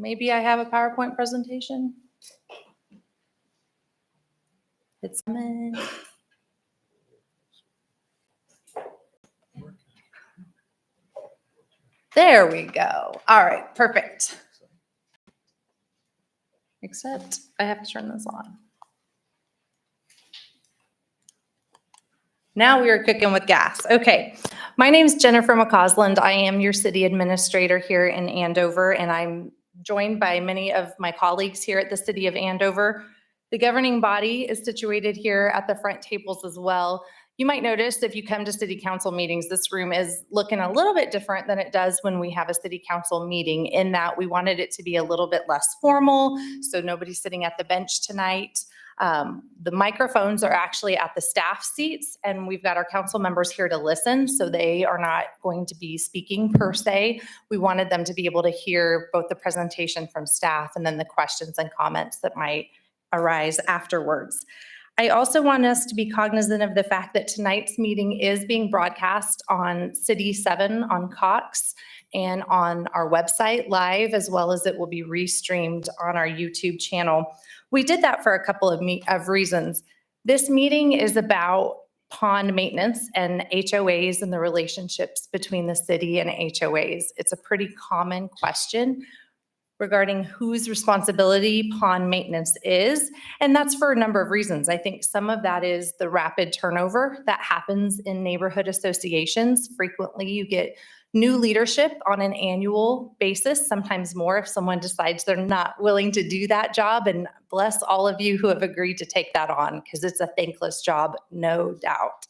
Maybe I have a PowerPoint presentation. It's coming. There we go. All right, perfect. Except I have to turn this on. Now we are cooking with gas. Okay, my name is Jennifer McCausland. I am your city administrator here in Andover, and I'm joined by many of my colleagues here at the City of Andover. The governing body is situated here at the front tables as well. You might notice if you come to city council meetings, this room is looking a little bit different than it does when we have a city council meeting, in that we wanted it to be a little bit less formal, so nobody's sitting at the bench tonight. The microphones are actually at the staff seats, and we've got our council members here to listen, so they are not going to be speaking per se. We wanted them to be able to hear both the presentation from staff and then the questions and comments that might arise afterwards. I also want us to be cognizant of the fact that tonight's meeting is being broadcast on City 7 on Cox and on our website live, as well as it will be restreamed on our YouTube channel. We did that for a couple of reasons. This meeting is about pond maintenance and HOAs and the relationships between the city and HOAs. It's a pretty common question regarding whose responsibility pond maintenance is, and that's for a number of reasons. I think some of that is the rapid turnover that happens in neighborhood associations. Frequently, you get new leadership on an annual basis, sometimes more if someone decides they're not willing to do that job. And bless all of you who have agreed to take that on, because it's a thankless job, no doubt.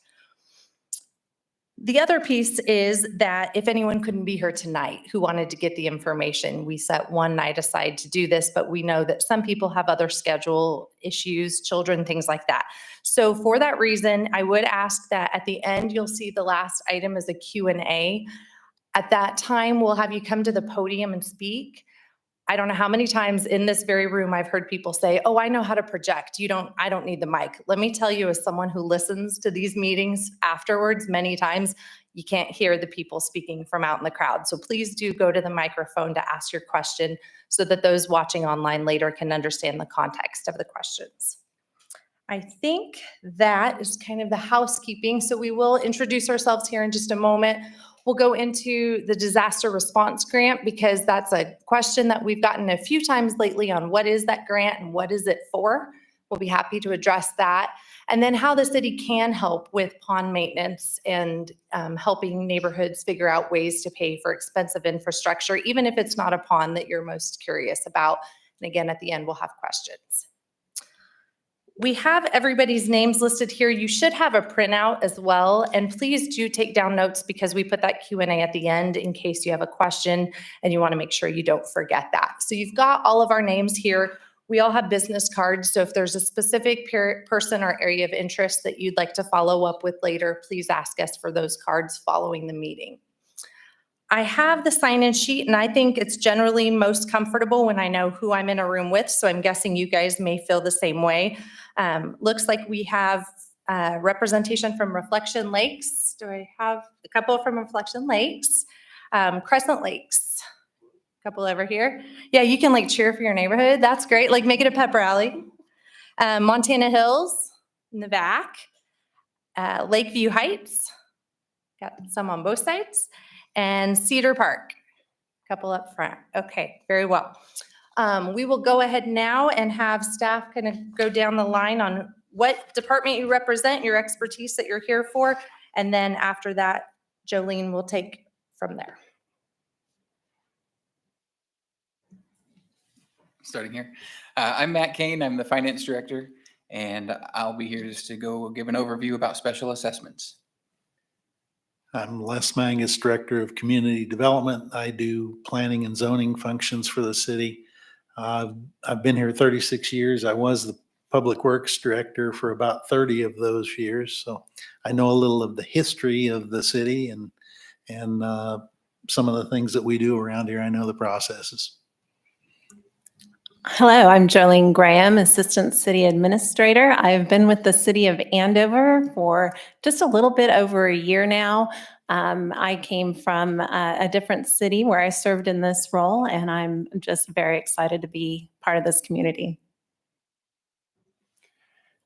The other piece is that if anyone couldn't be here tonight who wanted to get the information, we set one night aside to do this, but we know that some people have other schedule issues, children, things like that. So for that reason, I would ask that at the end, you'll see the last item is a Q&A. At that time, we'll have you come to the podium and speak. I don't know how many times in this very room I've heard people say, oh, I know how to project. I don't need the mic. Let me tell you, as someone who listens to these meetings afterwards many times, you can't hear the people speaking from out in the crowd. So please do go to the microphone to ask your question so that those watching online later can understand the context of the questions. I think that is kind of the housekeeping. So we will introduce ourselves here in just a moment. We'll go into the disaster response grant, because that's a question that we've gotten a few times lately on what is that grant and what is it for. We'll be happy to address that. And then how the city can help with pond maintenance and helping neighborhoods figure out ways to pay for expensive infrastructure, even if it's not a pond that you're most curious about. And again, at the end, we'll have questions. We have everybody's names listed here. You should have a printout as well. And please do take down notes, because we put that Q&A at the end in case you have a question and you want to make sure you don't forget that. So you've got all of our names here. We all have business cards. So if there's a specific person or area of interest that you'd like to follow up with later, please ask us for those cards following the meeting. I have the sign-in sheet, and I think it's generally most comfortable when I know who I'm in a room with, so I'm guessing you guys may feel the same way. Looks like we have representation from Reflection Lakes. Do I have a couple from Reflection Lakes? Crescent Lakes, a couple over here. Yeah, you can cheer for your neighborhood. That's great. Make it a pep rally. Montana Hills in the back. Lakeview Heights, got some on both sides. And Cedar Park, a couple up front. Okay, very well. We will go ahead now and have staff kind of go down the line on what department you represent, your expertise that you're here for, and then after that, Jolene will take from there. Starting here. I'm Matt Kane. I'm the finance director, and I'll be here just to go give an overview about special assessments. I'm Les Mangus, Director of Community Development. I do planning and zoning functions for the city. I've been here 36 years. I was the Public Works Director for about 30 of those years. So I know a little of the history of the city and some of the things that we do around here. I know the processes. Hello, I'm Jolene Graham, Assistant City Administrator. I've been with the City of Andover for just a little bit over a year now. I came from a different city where I served in this role, and I'm just very excited to be part of this community.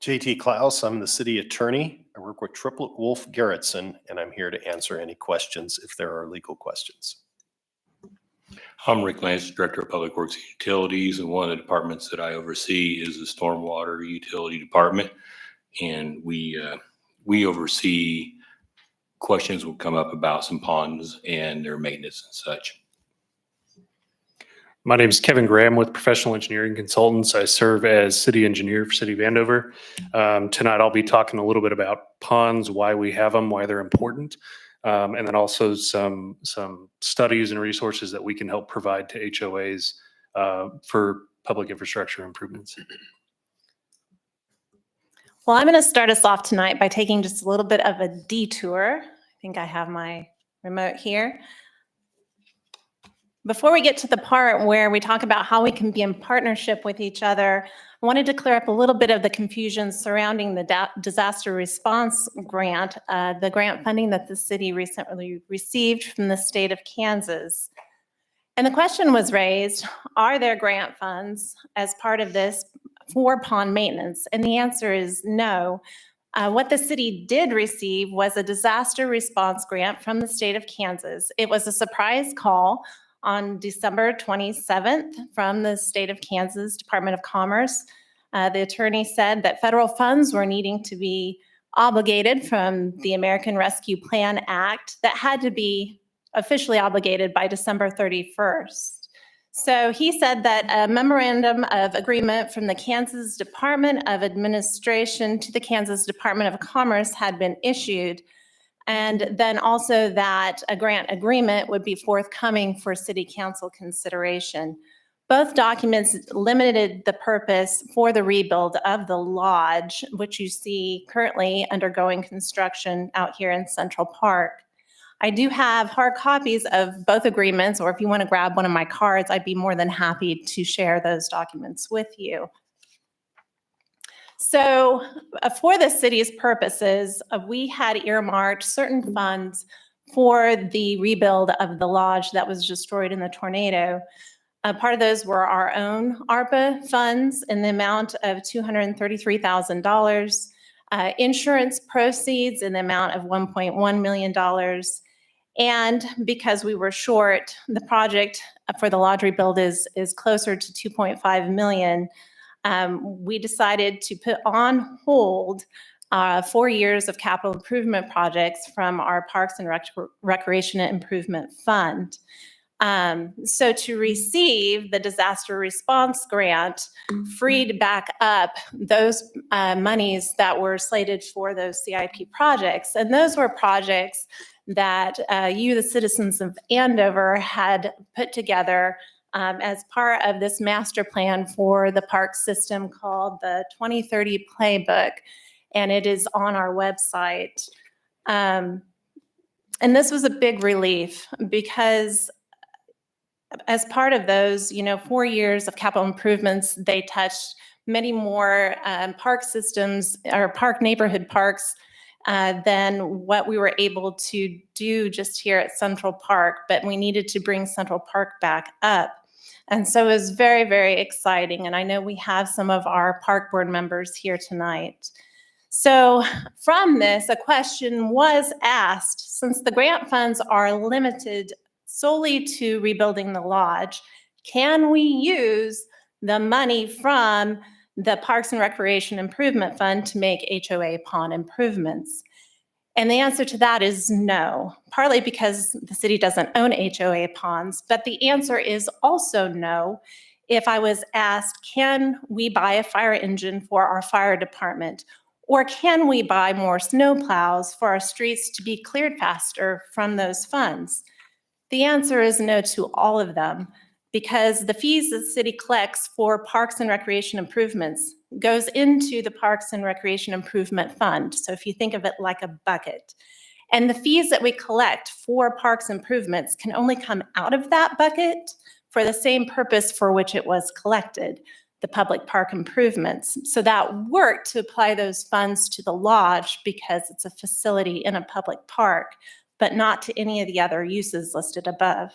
JT Klaus, I'm the city attorney. I work with Triplet Wolf Garrettson, and I'm here to answer any questions if there are legal questions. I'm Rick Lance, Director of Public Works and Utilities, and one of the departments that I oversee is the Stormwater Utility Department. And we oversee questions will come up about some ponds and their maintenance and such. My name is Kevin Graham with Professional Engineering Consultants. I serve as city engineer for City of Andover. Tonight, I'll be talking a little bit about ponds, why we have them, why they're important, and then also some studies and resources that we can help provide to HOAs for public infrastructure improvements. Well, I'm going to start us off tonight by taking just a little bit of a detour. I think I have my remote here. Before we get to the part where we talk about how we can be in partnership with each other, I wanted to clear up a little bit of the confusion surrounding the disaster response grant, the grant funding that the city recently received from the state of Kansas. And the question was raised, are there grant funds as part of this for pond maintenance? And the answer is no. What the city did receive was a disaster response grant from the state of Kansas. It was a surprise call on December 27th from the state of Kansas Department of Commerce. The attorney said that federal funds were needing to be obligated from the American Rescue Plan Act that had to be officially obligated by December 31st. So he said that a memorandum of agreement from the Kansas Department of Administration to the Kansas Department of Commerce had been issued, and then also that a grant agreement would be forthcoming for city council consideration. Both documents limited the purpose for the rebuild of the lodge, which you see currently undergoing construction out here in Central Park. I do have hard copies of both agreements, or if you want to grab one of my cards, I'd be more than happy to share those documents with you. So for the city's purposes, we had earmarked certain funds for the rebuild of the lodge that was destroyed in the tornado. Part of those were our own ARPA funds in the amount of $233,000, insurance proceeds in the amount of $1.1 million. And because we were short, the project for the lodge rebuild is closer to $2.5 million. We decided to put on hold 4 years of capital improvement projects from our Parks and Recreation Improvement Fund. So to receive the disaster response grant freed back up those monies that were slated for those CIP projects. And those were projects that you, the citizens of Andover, had put together as part of this master plan for the park system called the 2030 Playbook, and it is on our website. And this was a big relief because as part of those, 4 years of capital improvements, they touched many more park systems or park neighborhood parks than what we were able to do just here at Central Park, but we needed to bring Central Park back up. And so it was very, very exciting. And I know we have some of our park board members here tonight. So from this, a question was asked, since the grant funds are limited solely to rebuilding the lodge, can we use the money from the Parks and Recreation Improvement Fund to make HOA pond improvements? And the answer to that is no, partly because the city doesn't own HOA ponds, but the answer is also no if I was asked, can we buy a fire engine for our fire department? Or can we buy more snow plows for our streets to be cleared faster from those funds? The answer is no to all of them, because the fees the city collects for parks and recreation improvements goes into the Parks and Recreation Improvement Fund. So if you think of it like a bucket, and the fees that we collect for parks improvements can only come out of that bucket for the same purpose for which it was collected, the public park improvements. So that work to apply those funds to the lodge, because it's a facility in a public park, but not to any of the other uses listed above.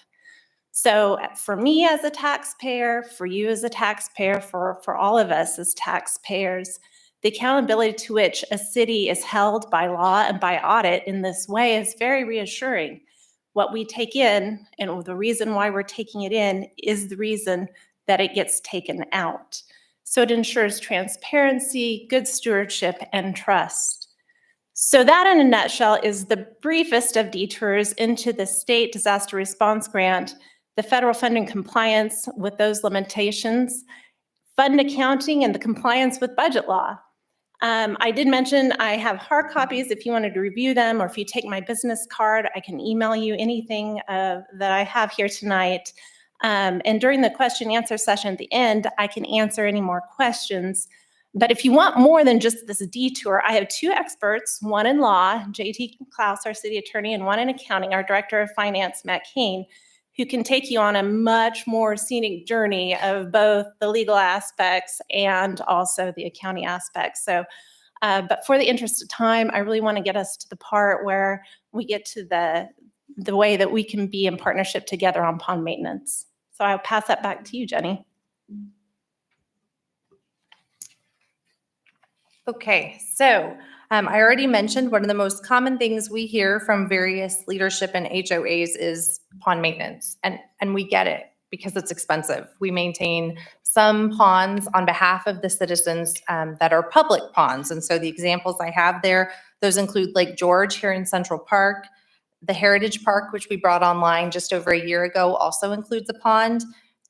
So for me as a taxpayer, for you as a taxpayer, for all of us as taxpayers, the accountability to which a city is held by law and by audit in this way is very reassuring. What we take in and the reason why we're taking it in is the reason that it gets taken out. So it ensures transparency, good stewardship, and trust. So that in a nutshell is the briefest of detours into the state disaster response grant, the federal funding compliance with those limitations, fund accounting, and the compliance with budget law. I did mention I have hard copies if you wanted to review them, or if you take my business card, I can email you anything that I have here tonight. And during the question and answer session at the end, I can answer any more questions. But if you want more than just this detour, I have two experts, one in law, JT Klaus, our city attorney, and one in accounting, our director of finance, Matt Kane, who can take you on a much more scenic journey of both the legal aspects and also the accounting aspects. So, but for the interest of time, I really want to get us to the part where we get to the way that we can be in partnership together on pond maintenance. So I'll pass that back to you, Jenny. Okay, so I already mentioned one of the most common things we hear from various leadership and HOAs is pond maintenance. And we get it because it's expensive. We maintain some ponds on behalf of the citizens that are public ponds. And so the examples I have there, those include Lake George here in Central Park. The Heritage Park, which we brought online just over a year ago, also includes a pond.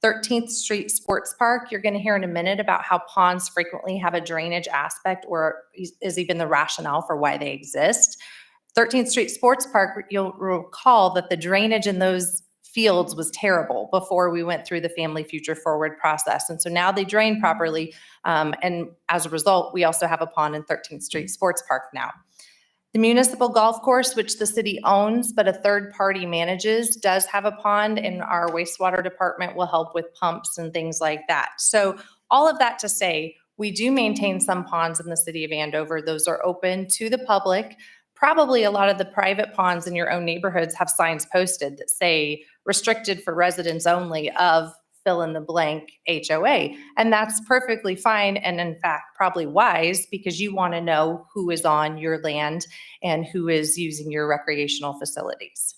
13th Street Sports Park, you're going to hear in a minute about how ponds frequently have a drainage aspect or is even the rationale for why they exist. 13th Street Sports Park, you'll recall that the drainage in those fields was terrible before we went through the Family Future Forward process. And so now they drain properly. And as a result, we also have a pond in 13th Street Sports Park now. The municipal golf course, which the city owns, but a third party manages, does have a pond, and our wastewater department will help with pumps and things like that. So all of that to say, we do maintain some ponds in the city of Andover. Those are open to the public. Probably a lot of the private ponds in your own neighborhoods have signs posted that say restricted for residents only of fill in the blank HOA. And that's perfectly fine. And in fact, probably wise because you want to know who is on your land and who is using your recreational facilities.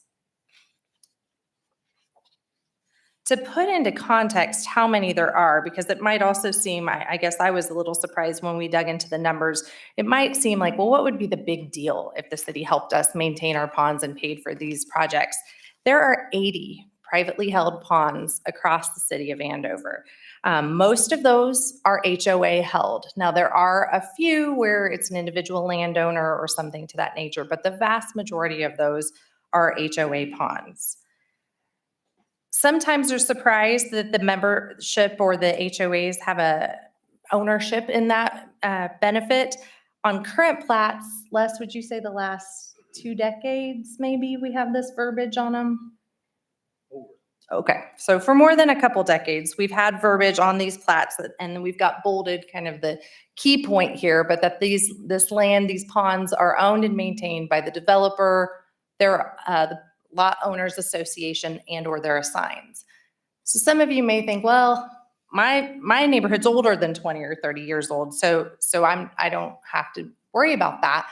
To put into context how many there are, because it might also seem, I guess I was a little surprised when we dug into the numbers, it might seem like, well, what would be the big deal if the city helped us maintain our ponds and paid for these projects? There are 80 privately held ponds across the city of Andover. Most of those are HOA held. Now, there are a few where it's an individual landowner or something to that nature, but the vast majority of those are HOA ponds. Sometimes they're surprised that the membership or the HOAs have a ownership in that benefit. On current plats, Les, would you say the last 2 decades, maybe we have this verbiage on them? Okay, so for more than a couple decades, we've had verbiage on these plats and we've got bolded kind of the key point here, but that this land, these ponds are owned and maintained by the developer, their the lot owners association, and or their assigns. So some of you may think, well, my neighborhood's older than 20 or 30 years old, so I don't have to worry about that.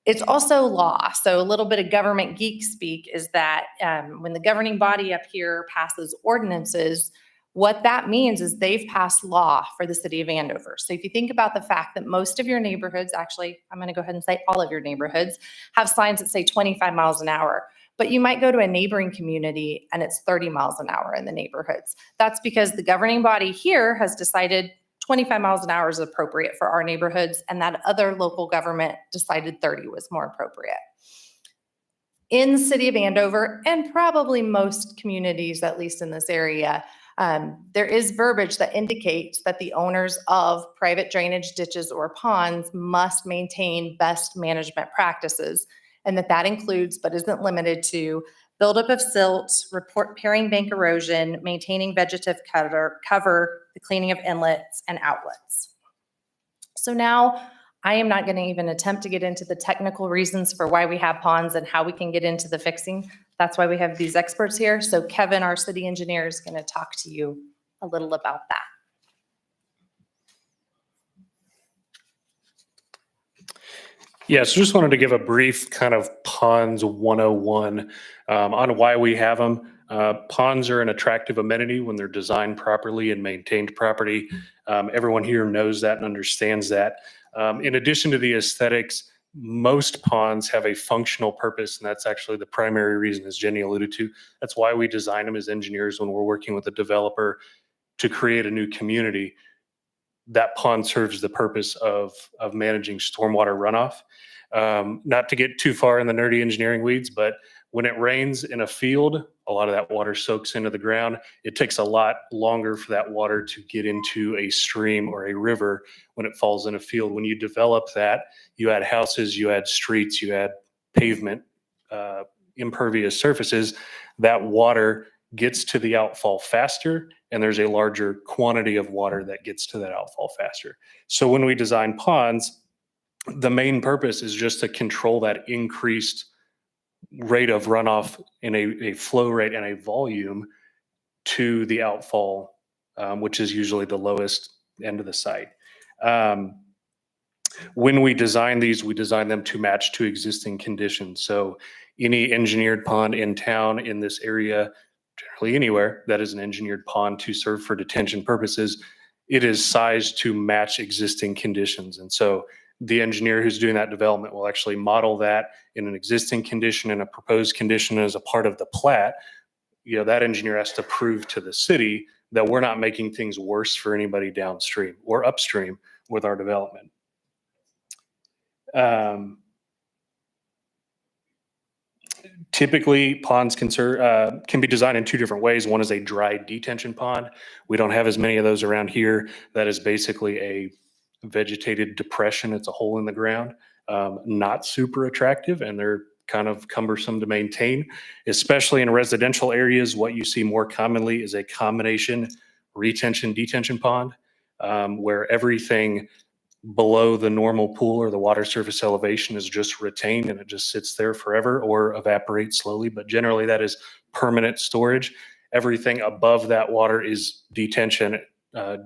It's also law. So a little bit of government geek speak is that when the governing body up here passes ordinances, what that means is they've passed law for the city of Andover. So if you think about the fact that most of your neighborhoods, actually, I'm going to go ahead and say all of your neighborhoods, have signs that say 25 miles an hour. But you might go to a neighboring community and it's 30 miles an hour in the neighborhoods. That's because the governing body here has decided 25 miles an hour is appropriate for our neighborhoods, and that other local government decided 30 was more appropriate. In the city of Andover, and probably most communities, at least in this area, there is verbiage that indicates that the owners of private drainage ditches or ponds must maintain best management practices, and that includes, but isn't limited to, buildup of silt, repairing bank erosion, maintaining vegetative cover, the cleaning of inlets and outlets. So now I am not going to even attempt to get into the technical reasons for why we have ponds and how we can get into the fixing. That's why we have these experts here. So Kevin, our city engineer, is going to talk to you a little about that. Yeah, so just wanted to give a brief kind of ponds 101 on why we have them. Ponds are an attractive amenity when they're designed properly and maintained properly. Everyone here knows that and understands that. In addition to the aesthetics, most ponds have a functional purpose, and that's actually the primary reason, as Jenny alluded to. That's why we design them as engineers when we're working with a developer to create a new community. That pond serves the purpose of managing stormwater runoff. Not to get too far in the nerdy engineering weeds, but when it rains in a field, a lot of that water soaks into the ground. It takes a lot longer for that water to get into a stream or a river when it falls in a field. When you develop that, you add houses, you add streets, you add pavement, impervious surfaces, that water gets to the outfall faster, and there's a larger quantity of water that gets to that outfall faster. So when we design ponds, the main purpose is just to control that increased rate of runoff in a flow rate and a volume to the outfall, which is usually the lowest end of the site. When we design these, we design them to match to existing conditions. So any engineered pond in town in this area, generally anywhere that is an engineered pond to serve for detention purposes, it is sized to match existing conditions. And so the engineer who's doing that development will actually model that in an existing condition and a proposed condition as a part of the plat. You know, that engineer has to prove to the city that we're not making things worse for anybody downstream or upstream with our development. Typically, ponds can be designed in two different ways. One is a dry detention pond. We don't have as many of those around here. That is basically a vegetated depression. It's a hole in the ground. Not super attractive, and they're kind of cumbersome to maintain, especially in residential areas. What you see more commonly is a combination retention detention pond, where everything below the normal pool or the water surface elevation is just retained and it just sits there forever or evaporates slowly. But generally that is permanent storage. Everything above that water is detention,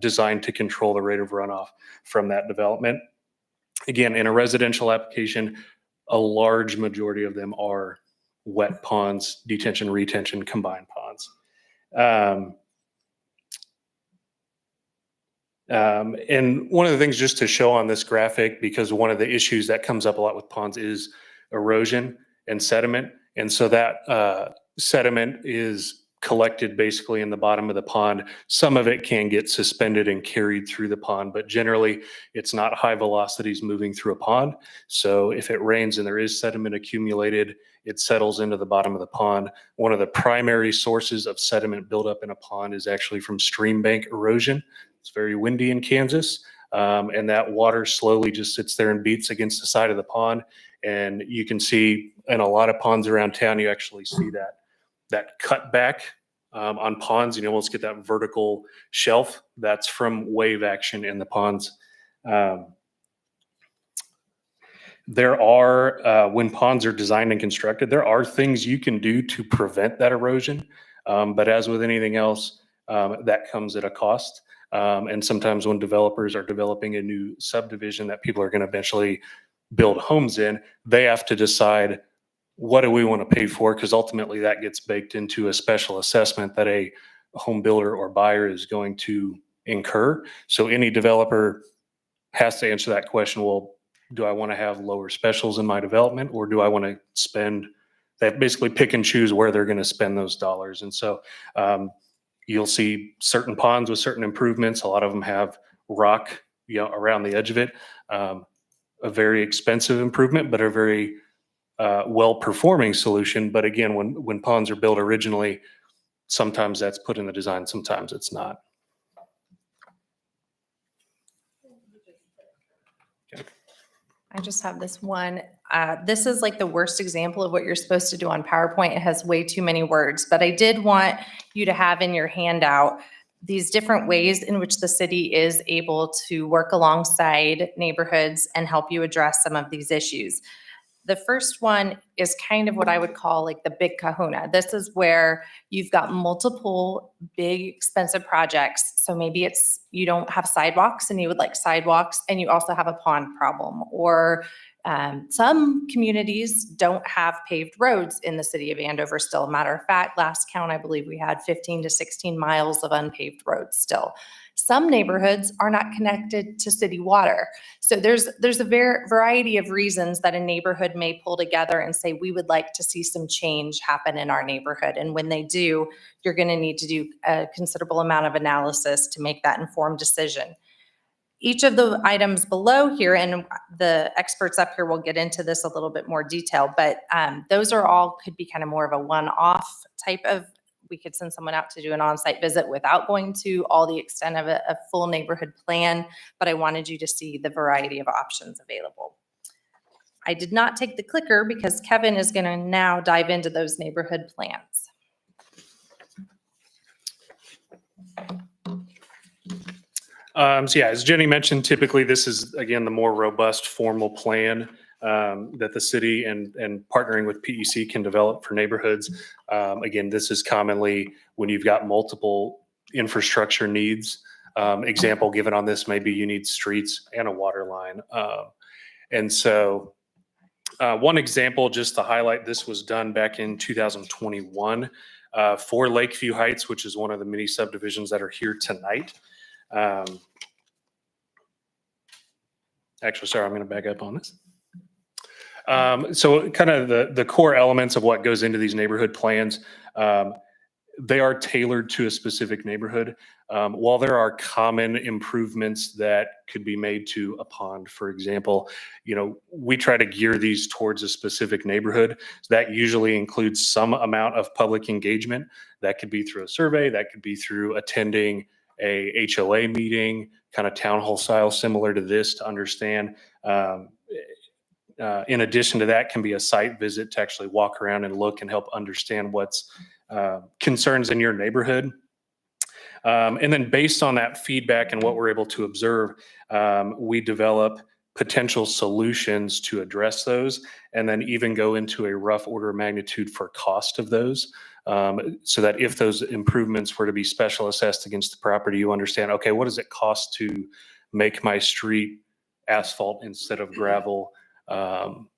designed to control the rate of runoff from that development. Again, in a residential application, a large majority of them are wet ponds, detention, retention, combined ponds. And one of the things just to show on this graphic, because one of the issues that comes up a lot with ponds is erosion and sediment. And so that sediment is collected basically in the bottom of the pond. Some of it can get suspended and carried through the pond, but generally it's not high velocities moving through a pond. So if it rains and there is sediment accumulated, it settles into the bottom of the pond. One of the primary sources of sediment buildup in a pond is actually from stream bank erosion. It's very windy in Kansas, and that water slowly just sits there and beats against the side of the pond. And you can see in a lot of ponds around town, you actually see that cut back on ponds. You almost get that vertical shelf. That's from wave action in the ponds. There are, when ponds are designed and constructed, there are things you can do to prevent that erosion. But as with anything else, that comes at a cost. And sometimes when developers are developing a new subdivision that people are going to eventually build homes in, they have to decide, what do we want to pay for? Because ultimately that gets baked into a special assessment that a home builder or buyer is going to incur. So any developer has to answer that question. Well, do I want to have lower specials in my development, or do I want to spend that, basically pick and choose where they're going to spend those dollars? And so you'll see certain ponds with certain improvements. A lot of them have rock, around the edge of it. A very expensive improvement, but a very well-performing solution. But again, when ponds are built originally, sometimes that's put in the design, sometimes it's not. I just have this one. This is like the worst example of what you're supposed to do on PowerPoint. It has way too many words, but I did want you to have in your handout these different ways in which the city is able to work alongside neighborhoods and help you address some of these issues. The first one is kind of what I would call like the big kahuna. This is where you've got multiple big expensive projects. So maybe it's you don't have sidewalks and you would like sidewalks, and you also have a pond problem, or some communities don't have paved roads in the city of Andover still. Matter of fact, last count, I believe we had 15 to 16 miles of unpaved roads still. Some neighborhoods are not connected to city water. So there's a variety of reasons that a neighborhood may pull together and say, we would like to see some change happen in our neighborhood. And when they do, you're going to need to do a considerable amount of analysis to make that informed decision. Each of the items below here, and the experts up here will get into this a little bit more detail, but those are all could be kind of more of a one-off type of, we could send someone out to do an on-site visit without going to all the extent of a full neighborhood plan, but I wanted you to see the variety of options available. I did not take the clicker because Kevin is going to now dive into those neighborhood plans. So yeah, as Jenny mentioned, typically this is, again, the more robust formal plan that the city and partnering with PEC can develop for neighborhoods. Again, this is commonly when you've got multiple infrastructure needs. Example given on this, maybe you need streets and a water line. And so one example, just to highlight, this was done back in 2021 for Lakeview Heights, which is one of the many subdivisions that are here tonight. Actually, sorry, I'm going to back up on this. So kind of the core elements of what goes into these neighborhood plans, they are tailored to a specific neighborhood. While there are common improvements that could be made to a pond, for example, we try to gear these towards a specific neighborhood. So that usually includes some amount of public engagement. That could be through a survey, that could be through attending a HOA meeting, kind of town hall style, similar to this, to understand. In addition to that, can be a site visit to actually walk around and look and help understand what's concerns in your neighborhood. And then based on that feedback and what we're able to observe, we develop potential solutions to address those, and then even go into a rough order of magnitude for cost of those. So that if those improvements were to be special assessed against the property, you understand, okay, what does it cost to make my street asphalt instead of gravel? So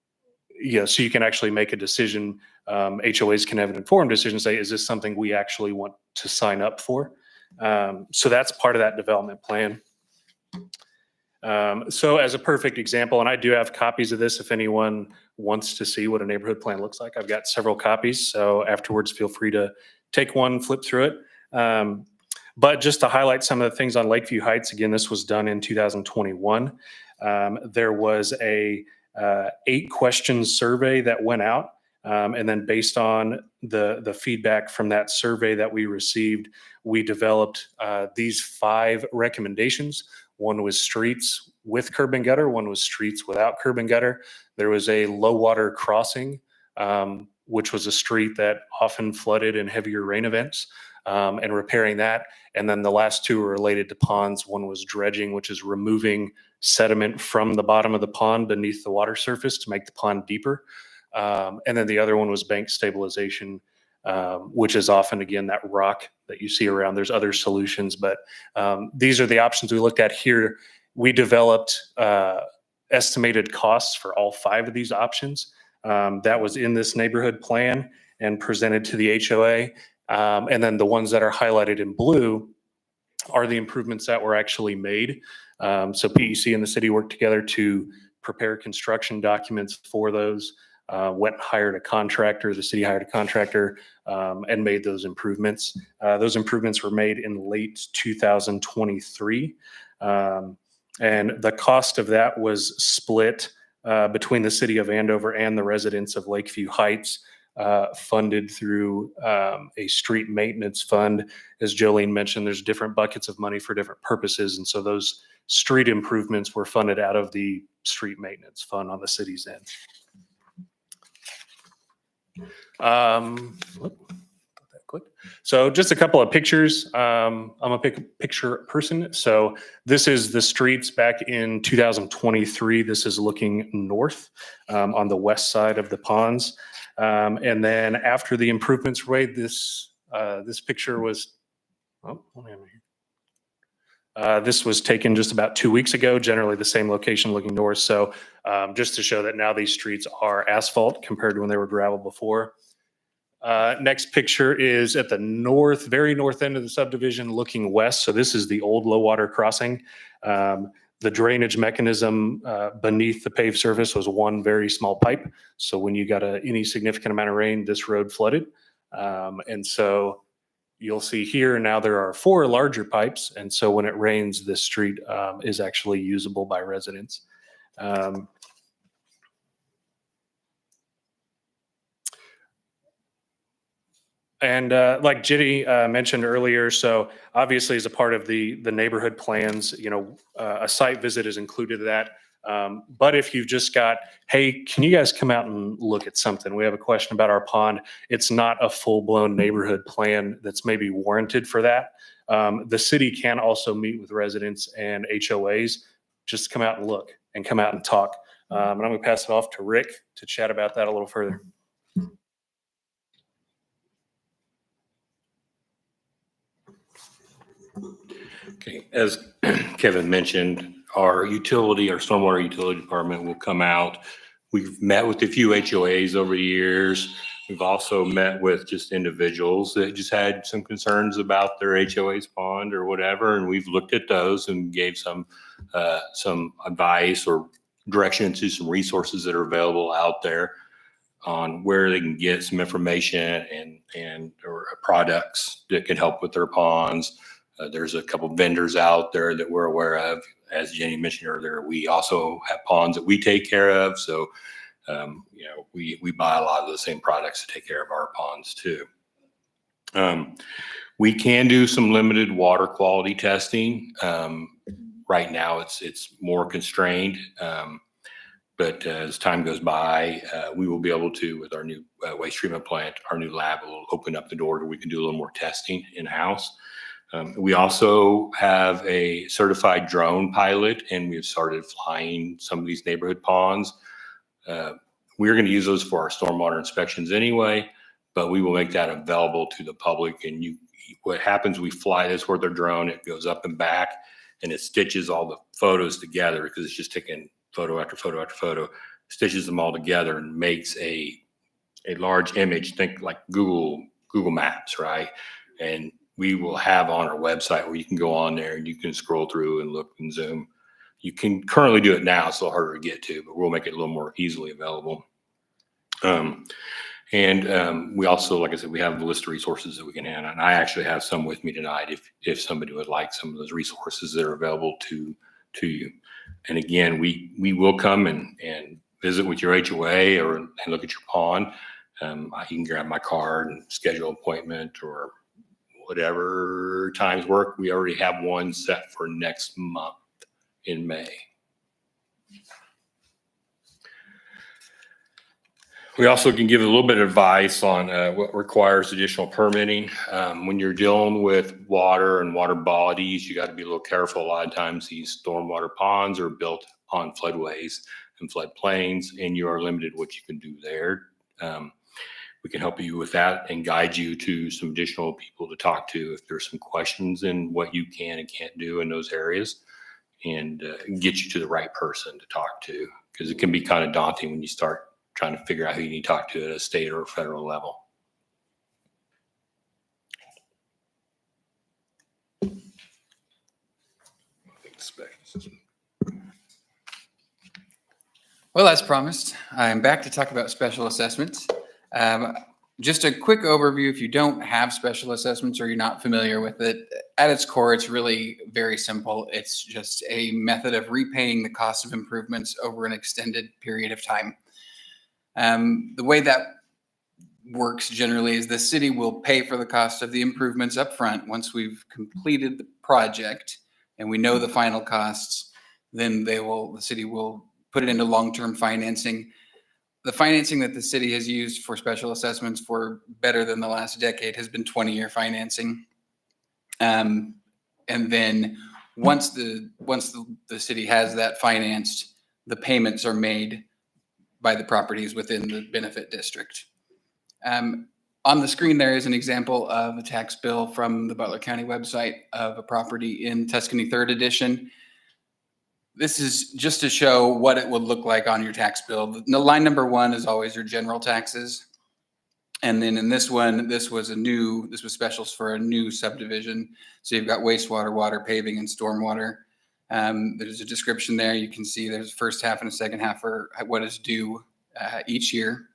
you can actually make a decision. HOAs can have an informed decision, say, is this something we actually want to sign up for? So that's part of that development plan. So as a perfect example, and I do have copies of this if anyone wants to see what a neighborhood plan looks like. I've got several copies, so afterwards feel free to take one, flip through it. But just to highlight some of the things on Lakeview Heights, again, this was done in 2021. There was a 8-question survey that went out. And then based on the feedback from that survey that we received, we developed these 5 recommendations. One was streets with curb and gutter. One was streets without curb and gutter. There was a low water crossing, which was a street that often flooded in heavier rain events, and repairing that. And then the last 2 were related to ponds. One was dredging, which is removing sediment from the bottom of the pond beneath the water surface to make the pond deeper. And then the other one was bank stabilization, which is often, again, that rock that you see around. There's other solutions, but these are the options we looked at here. We developed estimated costs for all 5 of these options. That was in this neighborhood plan and presented to the HOA. And then the ones that are highlighted in blue are the improvements that were actually made. So PEC and the city worked together to prepare construction documents for those. Went and hired a contractor, the city hired a contractor, and made those improvements. Those improvements were made in late 2023. And the cost of that was split between the city of Andover and the residents of Lakeview Heights, funded through a street maintenance fund. As Jolene mentioned, there's different buckets of money for different purposes. And so those street improvements were funded out of the street maintenance fund on the city's end. Click. So just a couple of pictures. I'm a picture person. So this is the streets back in 2023. This is looking north on the west side of the ponds. And then after the improvements were made, this picture was, oh, hold on here. This was taken just about 2 weeks ago, generally the same location looking north. So just to show that now these streets are asphalt compared to when they were gravel before. Next picture is at the north, very north end of the subdivision looking west. So this is the old low water crossing. The drainage mechanism beneath the paved surface was one very small pipe. So when you got any significant amount of rain, this road flooded. And so you'll see here now there are 4 larger pipes. And so when it rains, this street is actually usable by residents. And like Ginny mentioned earlier, so obviously as a part of the neighborhood plans, a site visit is included in that. But if you've just got, hey, can you guys come out and look at something? We have a question about our pond. It's not a full-blown neighborhood plan that's maybe warranted for that. The city can also meet with residents and HOAs, just come out and look and come out and talk. And I'm going to pass it off to Rick to chat about that a little further. Okay, as Kevin mentioned, our stormwater utility department will come out. We've met with a few HOAs over the years. We've also met with just individuals that just had some concerns about their HOA's pond or whatever, and we've looked at those and gave some advice or direction to some resources that are available out there on where they can get some information or products that can help with their ponds. There's a couple vendors out there that we're aware of. As Jenny mentioned earlier, we also have ponds that we take care of. So, we buy a lot of the same products to take care of our ponds too. We can do some limited water quality testing. Right now it's more constrained. But as time goes by, we will be able to, with our new waste treatment plant, our new lab will open up the door to we can do a little more testing in-house. We also have a certified drone pilot, and we've started flying some of these neighborhood ponds. We're going to use those for our stormwater inspections anyway, but we will make that available to the public. And what happens, we fly this with our drone, it goes up and back, and it stitches all the photos together because it's just taking photo after photo after photo, stitches them all together and makes a large image, think like Google Maps, right? And we will have on our website where you can go on there and you can scroll through and look and zoom. You can currently do it now, it's a little harder to get to, but we'll make it a little more easily available. We also, like I said, we have a list of resources that we can hand, and I actually have some with me tonight if somebody would like some of those resources that are available to you. And again, we will come and visit with your HOA and look at your pond. You can grab my card and schedule an appointment or whatever times work. We already have one set for next month in May. We also can give a little bit of advice on what requires additional permitting. When you're dealing with water and water bodies, you got to be a little careful. A lot of times these stormwater ponds are built on floodways and floodplains, and you are limited what you can do there. We can help you with that and guide you to some additional people to talk to if there's some questions in what you can and can't do in those areas, and get you to the right person to talk to, because it can be kind of daunting when you start trying to figure out who you need to talk to at a state or federal level. Well, as promised, I'm back to talk about special assessments. Just a quick overview, if you don't have special assessments or you're not familiar with it, at its core, it's really very simple. It's just a method of repaying the cost of improvements over an extended period of time. The way that works generally is the city will pay for the cost of the improvements up front. Once we've completed the project and we know the final costs, then the city will put it into long-term financing. the financing that the city has used for special assessments for better than the last decade has been 20-year financing. And then once the city has that financed, the payments are made by the properties within the benefit district. On the screen, there is an example of a tax bill from the Butler County website of a property in Tuscany 3rd Edition. This is just to show what it would look like on your tax bill. The line number 1 is always your general taxes. And then in this one, this was specials for a new subdivision. So you've got wastewater, water, paving, and stormwater. There's a description there. You can see there's a first half and a second half for what is due each year.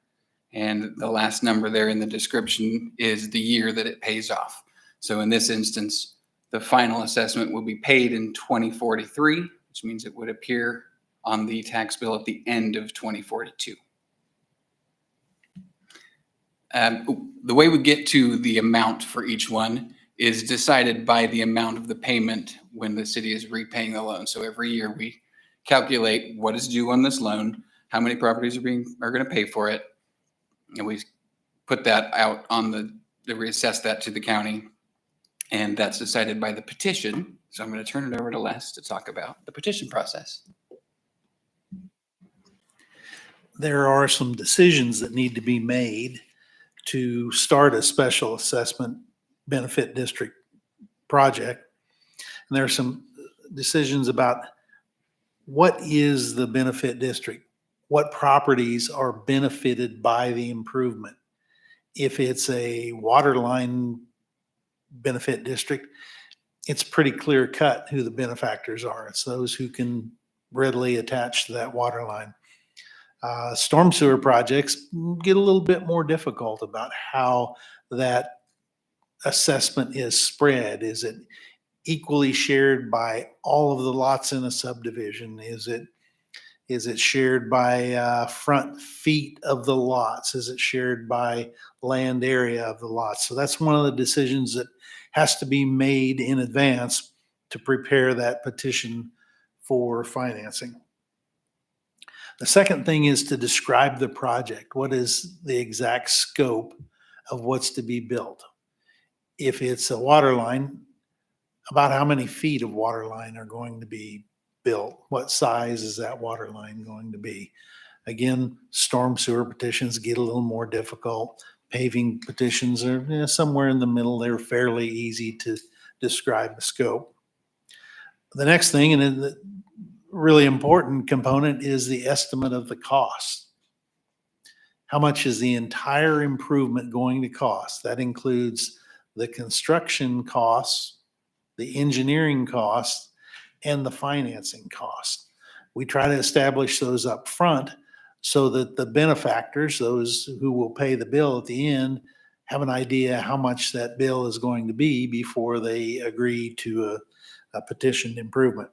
And the last number there in the description is the year that it pays off. So in this instance, the final assessment will be paid in 2043, which means it would appear on the tax bill at the end of 2042. The way we get to the amount for each one is decided by the amount of the payment when the city is repaying the loan. So every year we calculate what is due on this loan, how many properties are going to pay for it, and we put that out on we reassess that to the county, and that's decided by the petition. So I'm going to turn it over to Les to talk about the petition process. There are some decisions that need to be made to start a special assessment benefit district project. And there are some decisions about what is the benefit district? What properties are benefited by the improvement? If it's a water line benefit district, it's pretty clear cut who the benefactors are. It's those who can readily attach to that water line. Storm sewer projects get a little bit more difficult about how that assessment is spread. Is it equally shared by all of the lots in a subdivision? Is it shared by front feet of the lots? Is it shared by land area of the lots? So that's one of the decisions that has to be made in advance to prepare that petition for financing. The second thing is to describe the project. What is the exact scope of what's to be built? If it's a water line, about how many feet of water line are going to be built? What size is that water line going to be? Again, storm sewer petitions get a little more difficult. Paving petitions are somewhere in the middle. They're fairly easy to describe the scope. The next thing, and the really important component, is the estimate of the cost. How much is the entire improvement going to cost? That includes the construction costs, the engineering costs, and the financing cost. We try to establish those up front so that the benefactors, those who will pay the bill at the end, have an idea how much that bill is going to be before they agree to a petitioned improvement.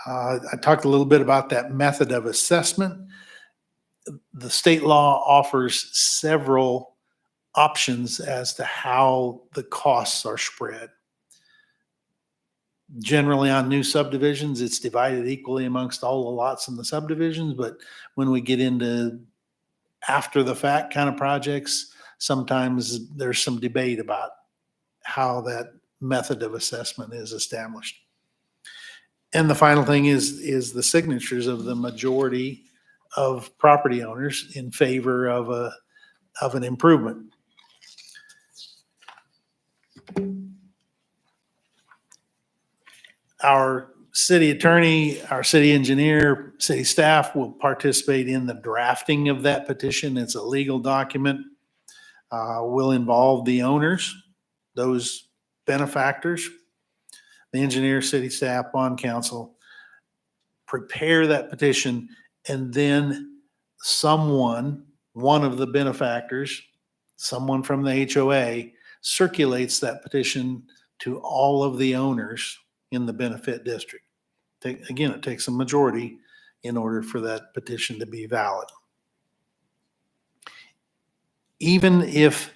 I talked a little bit about that method of assessment. The state law offers several options as to how the costs are spread. Generally on new subdivisions, it's divided equally amongst all the lots in the subdivisions, but when we get into after the fact kind of projects, sometimes there's some debate about how that method of assessment is established. And the final thing is the signatures of the majority of property owners in favor of an improvement. Our city attorney, our city engineer, city staff will participate in the drafting of that petition. It's a legal document. Will involve the owners, those benefactors, the engineer, city staff, bond counsel, prepare that petition, and then someone, one of the benefactors, someone from the HOA, circulates that petition to all of the owners in the benefit district. Again, it takes a majority in order for that petition to be valid. Even if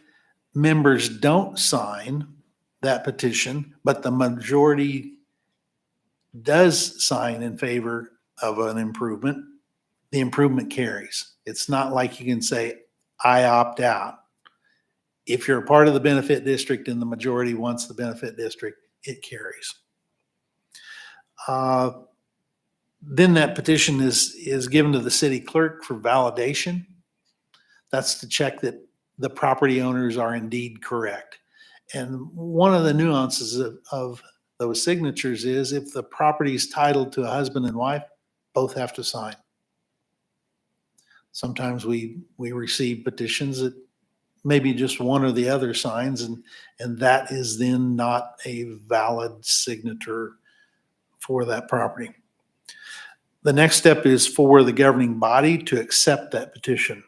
members don't sign that petition, but the majority does sign in favor of an improvement, the improvement carries. It's not like you can say, I opt out. If you're a part of the benefit district and the majority wants the benefit district, it carries. Then that petition is given to the city clerk for validation. That's to check that the property owners are indeed correct. And one of the nuances of those signatures is if the property is titled to a husband and wife, both have to sign. Sometimes we receive petitions that maybe just one or the other signs, and that is then not a valid signature for that property. The next step is for the governing body to accept that petition.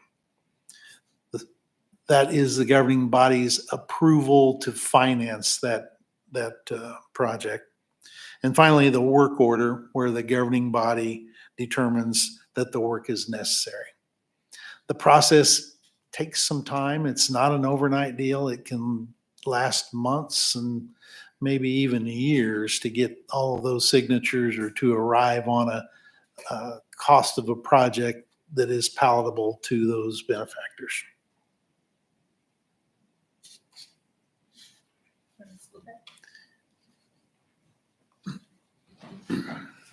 That is the governing body's approval to finance that project. And finally, the work order, where the governing body determines that the work is necessary. The process takes some time. It's not an overnight deal. It can last months and maybe even years to get all of those signatures or to arrive on a cost of a project that is palatable to those benefactors.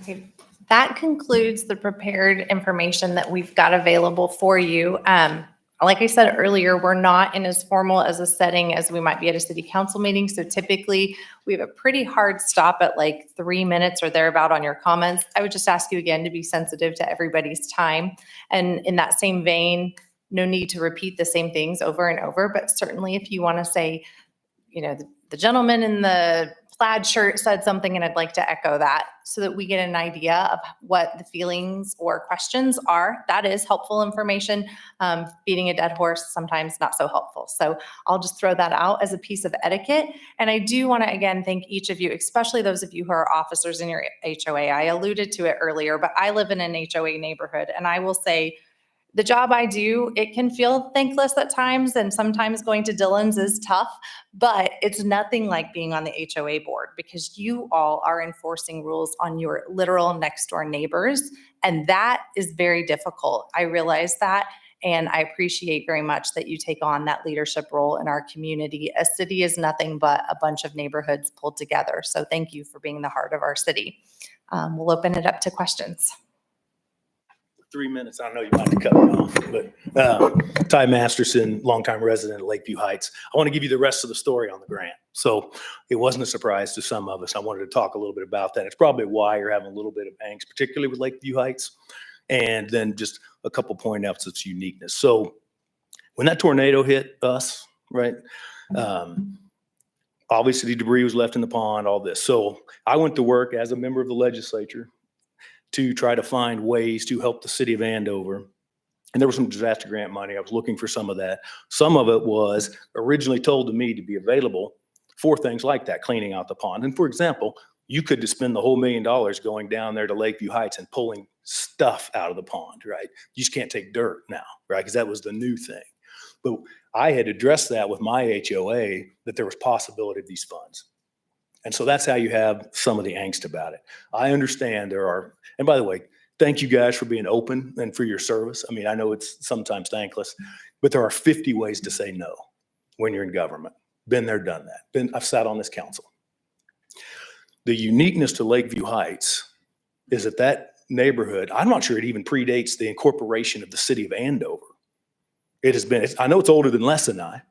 Okay, that concludes the prepared information that we've got available for you. Like I said earlier, we're not in as formal as a setting as we might be at a city council meeting. So typically we have a pretty hard stop at like 3 minutes or thereabout on your comments. I would just ask you again to be sensitive to everybody's time. And in that same vein, no need to repeat the same things over and over, but certainly if you want to say, you know, the gentleman in the plaid shirt said something and I'd like to echo that so that we get an idea of what the feelings or questions are. That is helpful information. Beating a dead horse, sometimes not so helpful. So I'll just throw that out as a piece of etiquette. And I do want to, again, thank each of you, especially those of you who are officers in your HOA. I alluded to it earlier, but I live in an HOA neighborhood, and I will say, the job I do, it can feel thankless at times, and sometimes going to Dillon's is tough, but it's nothing like being on the HOA board because you all are enforcing rules on your literal next door neighbors, and that is very difficult. I realize that, and I appreciate very much that you take on that leadership role in our community. A city is nothing but a bunch of neighborhoods pulled together, so thank you for being the heart of our city. We'll open it up to questions. 3 minutes. I know you might have to cut me off, but Ty Masterson, longtime resident of Lakeview Heights. I want to give you the rest of the story on the grant. So it wasn't a surprise to some of us. I wanted to talk a little bit about that. It's probably why you're having a little bit of angst, particularly with Lakeview Heights. And then just a couple point outs of its uniqueness. So when that tornado hit us, right? Obviously debris was left in the pond, all this. So I went to work as a member of the legislature to try to find ways to help the city of Andover. And there was some disaster grant money. I was looking for some of that. Some of it was originally told to me to be available for things like that, cleaning out the pond. And for example, you could just spend the whole $1 million going down there to Lakeview Heights and pulling stuff out of the pond, right? You just can't take dirt now, right? Because that was the new thing. But I had addressed that with my HOA that there was possibility of these funds. And so that's how you have some of the angst about it. I understand there are, and by the way, thank you guys for being open and for your service. I mean, I know it's sometimes thankless, but there are 50 ways to say no when you're in government. Been there, done that. I've sat on this council. The uniqueness to Lakeview Heights is that neighborhood, I'm not sure it even predates the incorporation of the city of Andover. It has been, I know it's older than Les and I,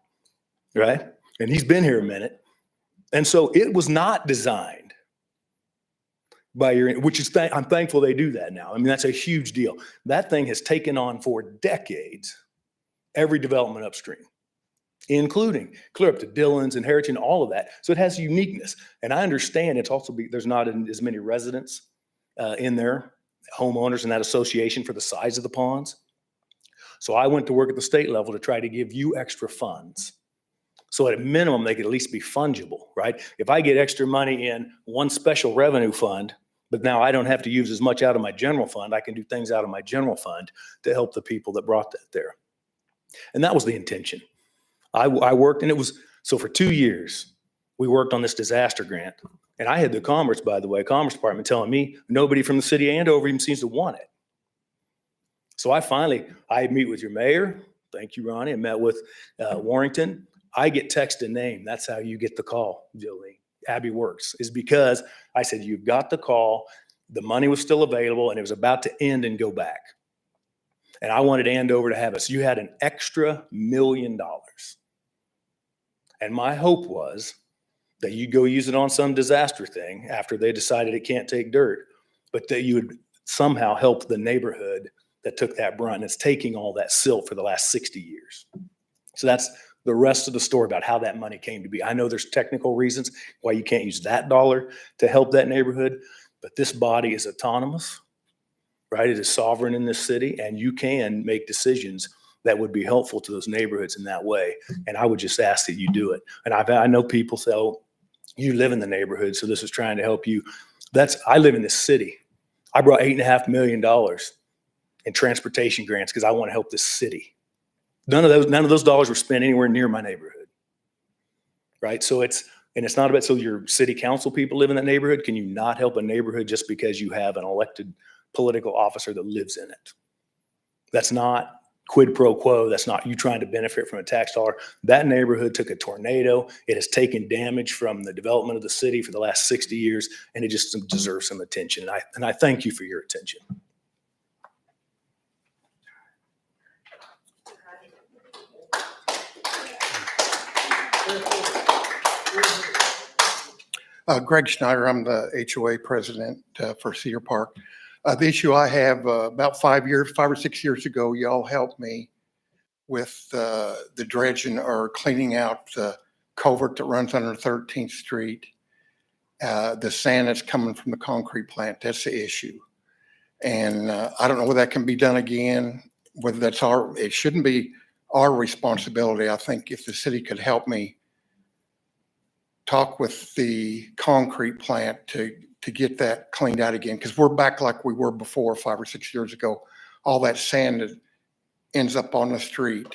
right? And he's been here a minute. And so it was not designed by your, which is, I'm thankful they do that now. I mean, that's a huge deal. That thing has taken on for decades every development upstream, including clear up to Dillon's and Heritage and all of that. So it has uniqueness. And I understand it's also, there's not as many residents in there, homeowners in that association for the size of the ponds. So I went to work at the state level to try to give you extra funds. So at a minimum, they could at least be fungible, right? If I get extra money in one special revenue fund, but now I don't have to use as much out of my general fund, I can do things out of my general fund to help the people that brought that there. And that was the intention. I worked, and it was, so for 2 years, we worked on this disaster grant. And I had the Commerce Department telling me nobody from the city of Andover even seems to want it. So I meet with your mayor. Thank you, Ronnie. I met with Warrington. I get text and name. That's how you get the call, Jolene. Abby Works is because I said, you've got the call. The money was still available and it was about to end and go back. And I wanted Andover to have us. You had an extra $1 million. And my hope was that you go use it on some disaster thing after they decided it can't take dirt, but that you would somehow help the neighborhood that took that brunt. And it's taking all that silt for the last 60 years. So that's the rest of the story about how that money came to be. I know there's technical reasons why you can't use that dollar to help that neighborhood, but this body is autonomous, right? It is sovereign in this city, and you can make decisions that would be helpful to those neighborhoods in that way. And I would just ask that you do it. And I know people say, oh, you live in the neighborhood, so this is trying to help you. I live in this city. I brought $8.5 million in transportation grants because I want to help this city. None of those dollars were spent anywhere near my neighborhood, right? So it's not about, so your city council people live in that neighborhood. Can you not help a neighborhood just because you have an elected political officer that lives in it? That's not quid pro quo. That's not you trying to benefit from a tax dollar. That neighborhood took a tornado. It has taken damage from the development of the city for the last 60 years, and it just deserves some attention. And I thank you for your attention. Greg Schneider, I'm the HOA president for Cedar Park. The issue I have about 5 or 6 years ago, y'all helped me with the dredging or cleaning out the culvert that runs under 13th Street. The sand that's coming from the concrete plant, that's the issue. And I don't know whether that can be done again, whether it shouldn't be our responsibility. I think if the city could help me talk with the concrete plant to get that cleaned out again, because we're back like we were before 5 or 6 years ago. All that sand that ends up on the street,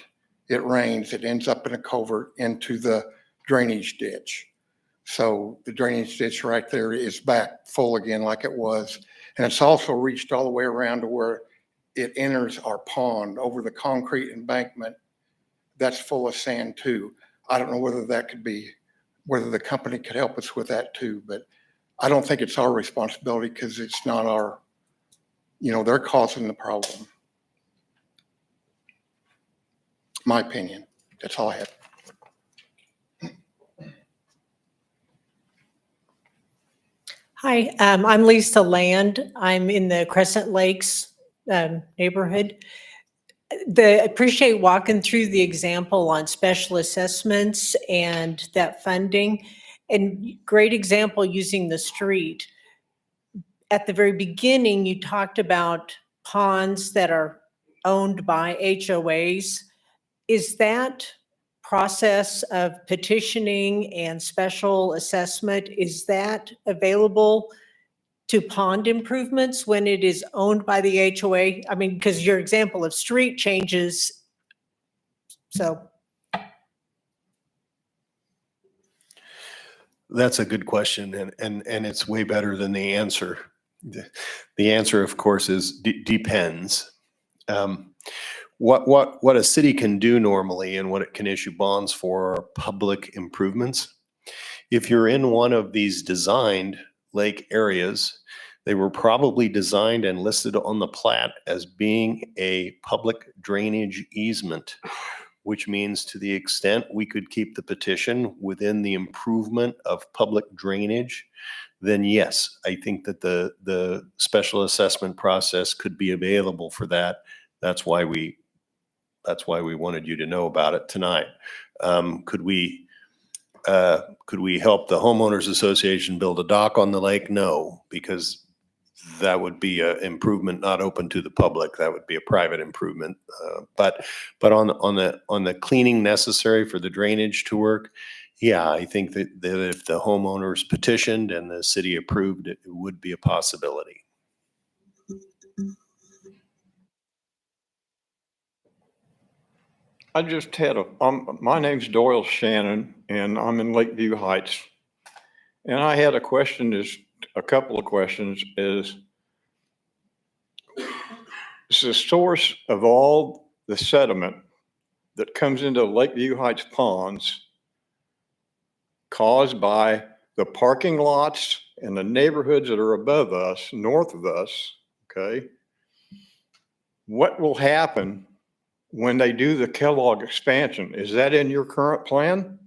it rains, it ends up in a culvert into the drainage ditch. So the drainage ditch right there is back full again like it was. And it's also reached all the way around to where it enters our pond over the concrete embankment. That's full of sand too. I don't know whether whether the company could help us with that too, but I don't think it's our responsibility because it's not our, they're causing the problem. My opinion. That's all I have. Hi, I'm Lisa Land. I'm in the Crescent Lakes neighborhood. Appreciate walking through the example on special assessments and that funding. And great example using the street. At the very beginning, you talked about ponds that are owned by HOAs. Is that process of petitioning and special assessment, is that available to pond improvements when it is owned by the HOA? I mean, because your example of street changes, so. That's a good question, and it's way better than the answer. The answer, of course, is depends. What a city can do normally and what it can issue bonds for are public improvements. If you're in one of these designed lake areas, they were probably designed and listed on the plat as being a public drainage easement, which means to the extent we could keep the petition within the improvement of public drainage, then yes, I think that the special assessment process could be available for that. That's why we wanted you to know about it tonight. Could we help the homeowners association build a dock on the lake? No, because that would be an improvement not open to the public. That would be a private improvement. But on the cleaning necessary for the drainage to work, yeah, I think that if the homeowners petitioned and the city approved, it would be a possibility. I just had my name's Doyle Shannon, and I'm in Lakeview Heights. And I had a couple of questions. is the source of all the sediment that comes into Lakeview Heights ponds caused by the parking lots and the neighborhoods that are above us, north of us, okay? What will happen when they do the Kellogg expansion? Is that in your current plan?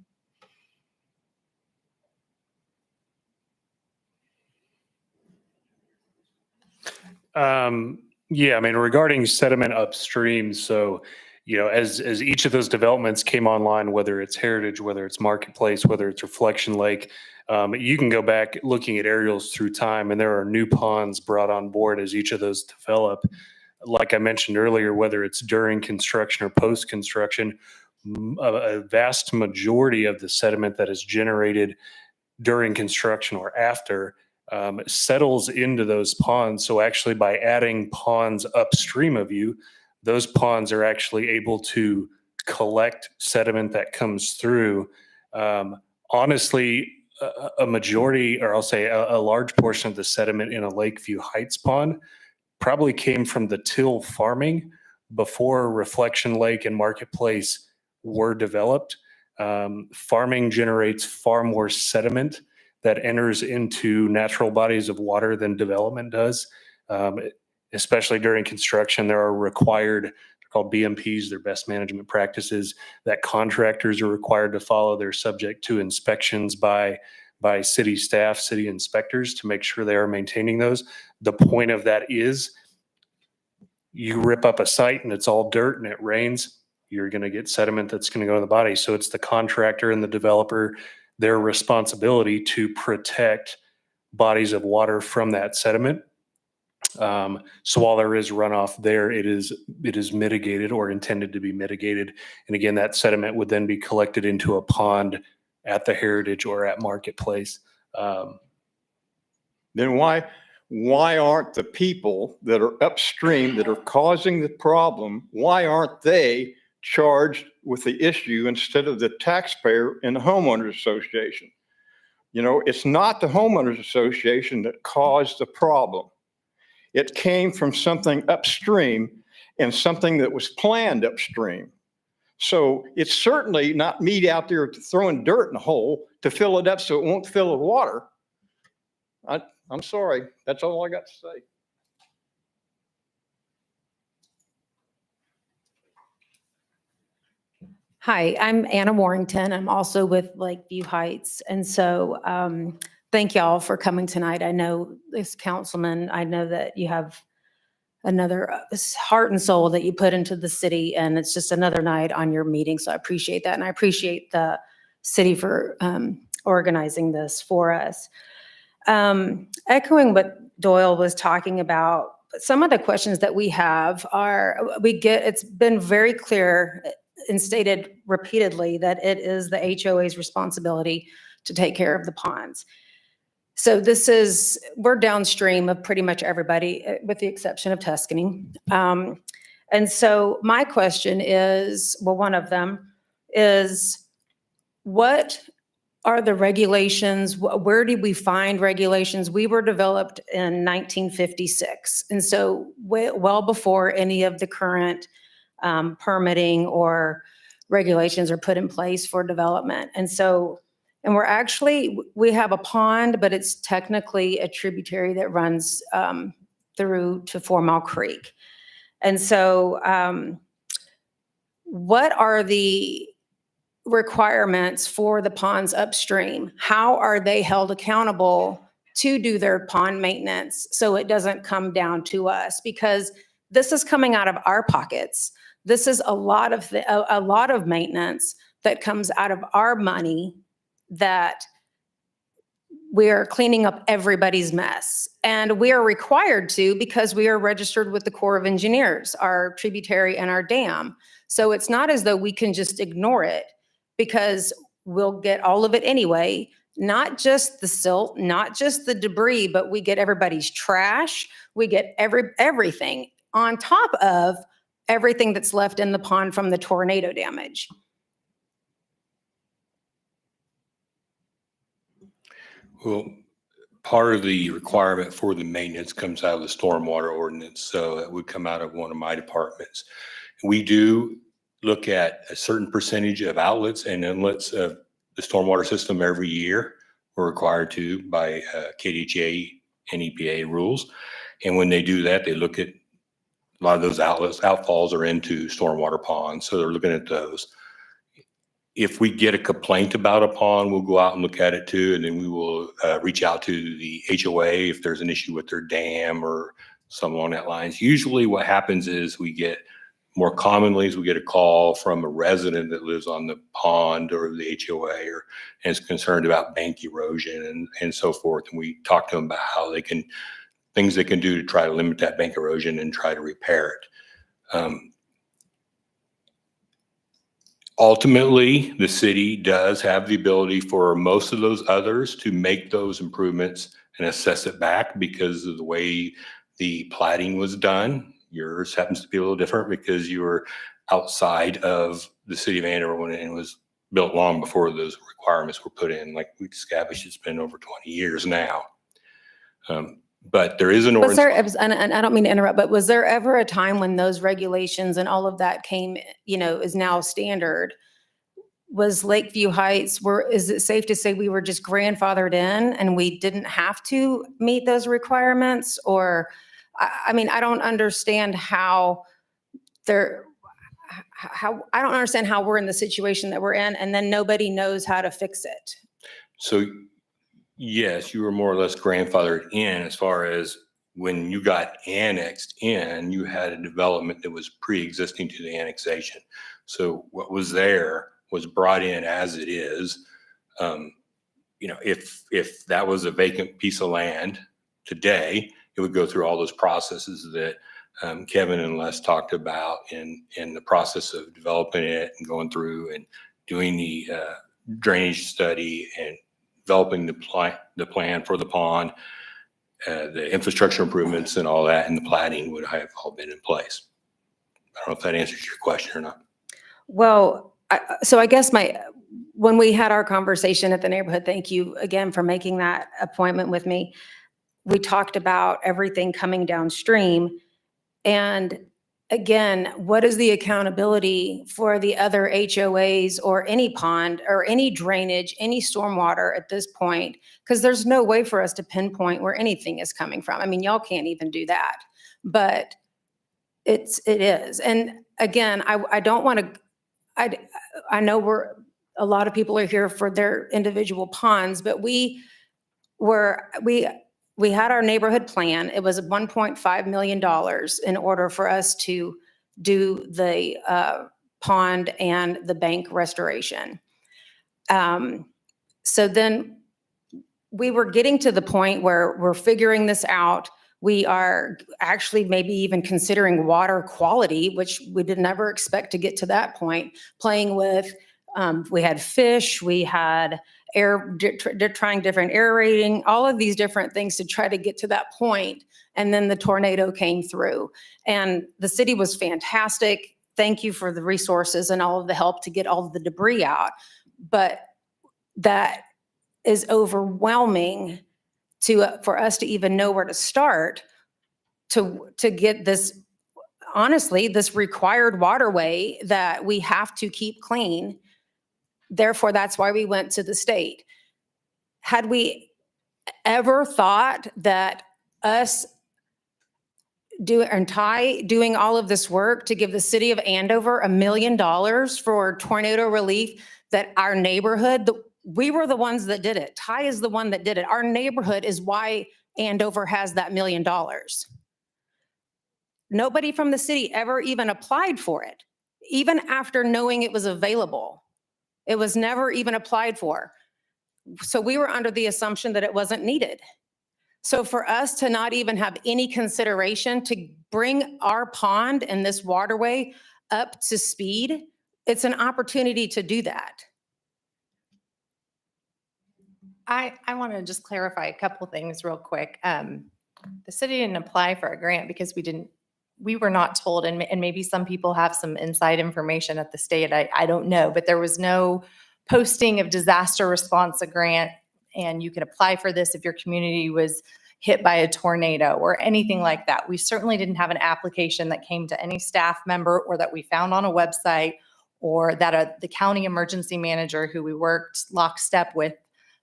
Yeah, I mean, regarding sediment upstream, so, as each of those developments came online, whether it's Heritage, whether it's Marketplace, whether it's Reflection Lake, you can go back looking at aerials through time, and there are new ponds brought on board as each of those develop. Like I mentioned earlier, whether it's during construction or post-construction, a vast majority of the sediment that is generated during construction or after settles into those ponds. So actually by adding ponds upstream of you, those ponds are actually able to collect sediment that comes through. Honestly, a majority, or I'll say a large portion of the sediment in a Lakeview Heights pond probably came from the till farming before Reflection Lake and Marketplace were developed. Farming generates far more sediment that enters into natural bodies of water than development does. Especially during construction, there are required, they're called BMPs, they're best management practices, that contractors are required to follow. They're subject to inspections by city staff, city inspectors to make sure they are maintaining those. The point of that is you rip up a site and it's all dirt and it rains, you're going to get sediment that's going to go in the body. So it's the contractor and the developer, their responsibility to protect bodies of water from that sediment. So while there is runoff there, it is mitigated or intended to be mitigated. And again, that sediment would then be collected into a pond at the Heritage or at Marketplace. Then why aren't the people that are upstream that are causing the problem, why aren't they charged with the issue instead of the taxpayer and the homeowners association? It's not the homeowners association that caused the problem. It came from something upstream and something that was planned upstream. So it's certainly not me out there throwing dirt in the hole to fill it up so it won't fill with water. I'm sorry. That's all I got to say. Hi, I'm Anna Warrington. I'm also with Lakeview Heights. And so thank y'all for coming tonight. I know this councilman, I know that you have another heart and soul that you put into the city, and it's just another night on your meeting. So I appreciate that. And I appreciate the city for organizing this for us. Echoing what Doyle was talking about, some of the questions that we have it's been very clear and stated repeatedly that it is the HOA's responsibility to take care of the ponds. So we're downstream of pretty much everybody with the exception of Tuscany. And so my question is, well, one of them is, what are the regulations? Where did we find regulations? We were developed in 1956. And so well before any of the current permitting or regulations are put in place for development. And we have a pond, but it's technically a tributary that runs through to 4 Mile Creek. And so what are the requirements for the ponds upstream? How are they held accountable to do their pond maintenance so it doesn't come down to us? Because this is coming out of our pockets. This is a lot of maintenance that comes out of our money that we're cleaning up everybody's mess. And we are required to because we are registered with the Corps of Engineers, our tributary and our dam. So it's not as though we can just ignore it because we'll get all of it anyway, not just the silt, not just the debris, but we get everybody's trash, we get everything on top of everything that's left in the pond from the tornado damage. Well, part of the requirement for the maintenance comes out of the stormwater ordinance. So it would come out of one of my departments. We do look at a certain percentage of outlets and inlets of the stormwater system every year. We're required to by KDHA and EPA rules. And when they do that, they look at a lot of those outlets, outfalls are into stormwater ponds. So they're looking at those. If we get a complaint about a pond, we'll go out and look at it too. And then we will reach out to the HOA if there's an issue with their dam or something along that lines. Usually what happens is we get a call from a resident that lives on the pond or the HOA and is concerned about bank erosion and so forth. And we talk to them about how things they can do to try to limit that bank erosion and try to repair it. Ultimately, the city does have the ability for most of those others to make those improvements and assess it back because of the way the plating was done. Yours happens to be a little different because you were outside of the city of Andover when it was built long before those requirements were put in. Like we established, it's been over 20 years now. But there is an Was ordinance. there, and I don't mean to interrupt, but was there ever a time when those regulations and all of that came, is now standard? Was Lakeview Heights, is it safe to say we were just grandfathered in and we didn't have to meet those requirements? Or, I mean, I don't understand how I don't understand how we're in the situation that we're in and then nobody knows how to fix it. So yes, you were more or less grandfathered in as far as when you got annexed in, you had a development that was pre-existing to the annexation. So what was there was brought in as it is. If that was a vacant piece of land today, it would go through all those processes that Kevin and Les talked about in the process of developing it and going through and doing the drainage study and developing the plan for the pond, the infrastructure improvements and all that, and the plating would have all been in place. I don't know if that answers your question or not. Well, so I guess when we had our conversation at the neighborhood, thank you again for making that appointment with me. We talked about everything coming downstream. And again, what is the accountability for the other HOAs or any pond or any drainage, any stormwater at this point? Because there's no way for us to pinpoint where anything is coming from. I mean, y'all can't even do that, but it is. And again, I don't want to, I know a lot of people are here for their individual ponds, but we had our neighborhood plan. It was $1.5 million in order for us to do the pond and the bank restoration. So then we were getting to the point where we're figuring this out. We are actually maybe even considering water quality, which we did never expect to get to that point, playing with, we had fish, we had trying different aerating, all of these different things to try to get to that point. And then the tornado came through and the city was fantastic. Thank you for the resources and all of the help to get all of the debris out. But that is overwhelming for us to even know where to start to get this, honestly, this required waterway that we have to keep clean. Therefore, that's why we went to the state. Had we ever thought that us doing all of this work to give the city of Andover $1 million for tornado relief, that our neighborhood, we were the ones that did it. Ty is the one that did it. Our neighborhood is why Andover has that $1 million. Nobody from the city ever even applied for it, even after knowing it was available. It was never even applied for. So we were under the assumption that it wasn't needed. So for us to not even have any consideration to bring our pond and this waterway up to speed, it's an opportunity to do that. I want to just clarify a couple things real quick. The city didn't apply for a grant because we were not told, and maybe some people have some inside information at the state, I don't know, but there was no posting of disaster response grant and you could apply for this if your community was hit by a tornado or anything like that. We certainly didn't have an application that came to any staff member or that we found on a website or that the county emergency manager who we worked lockstep with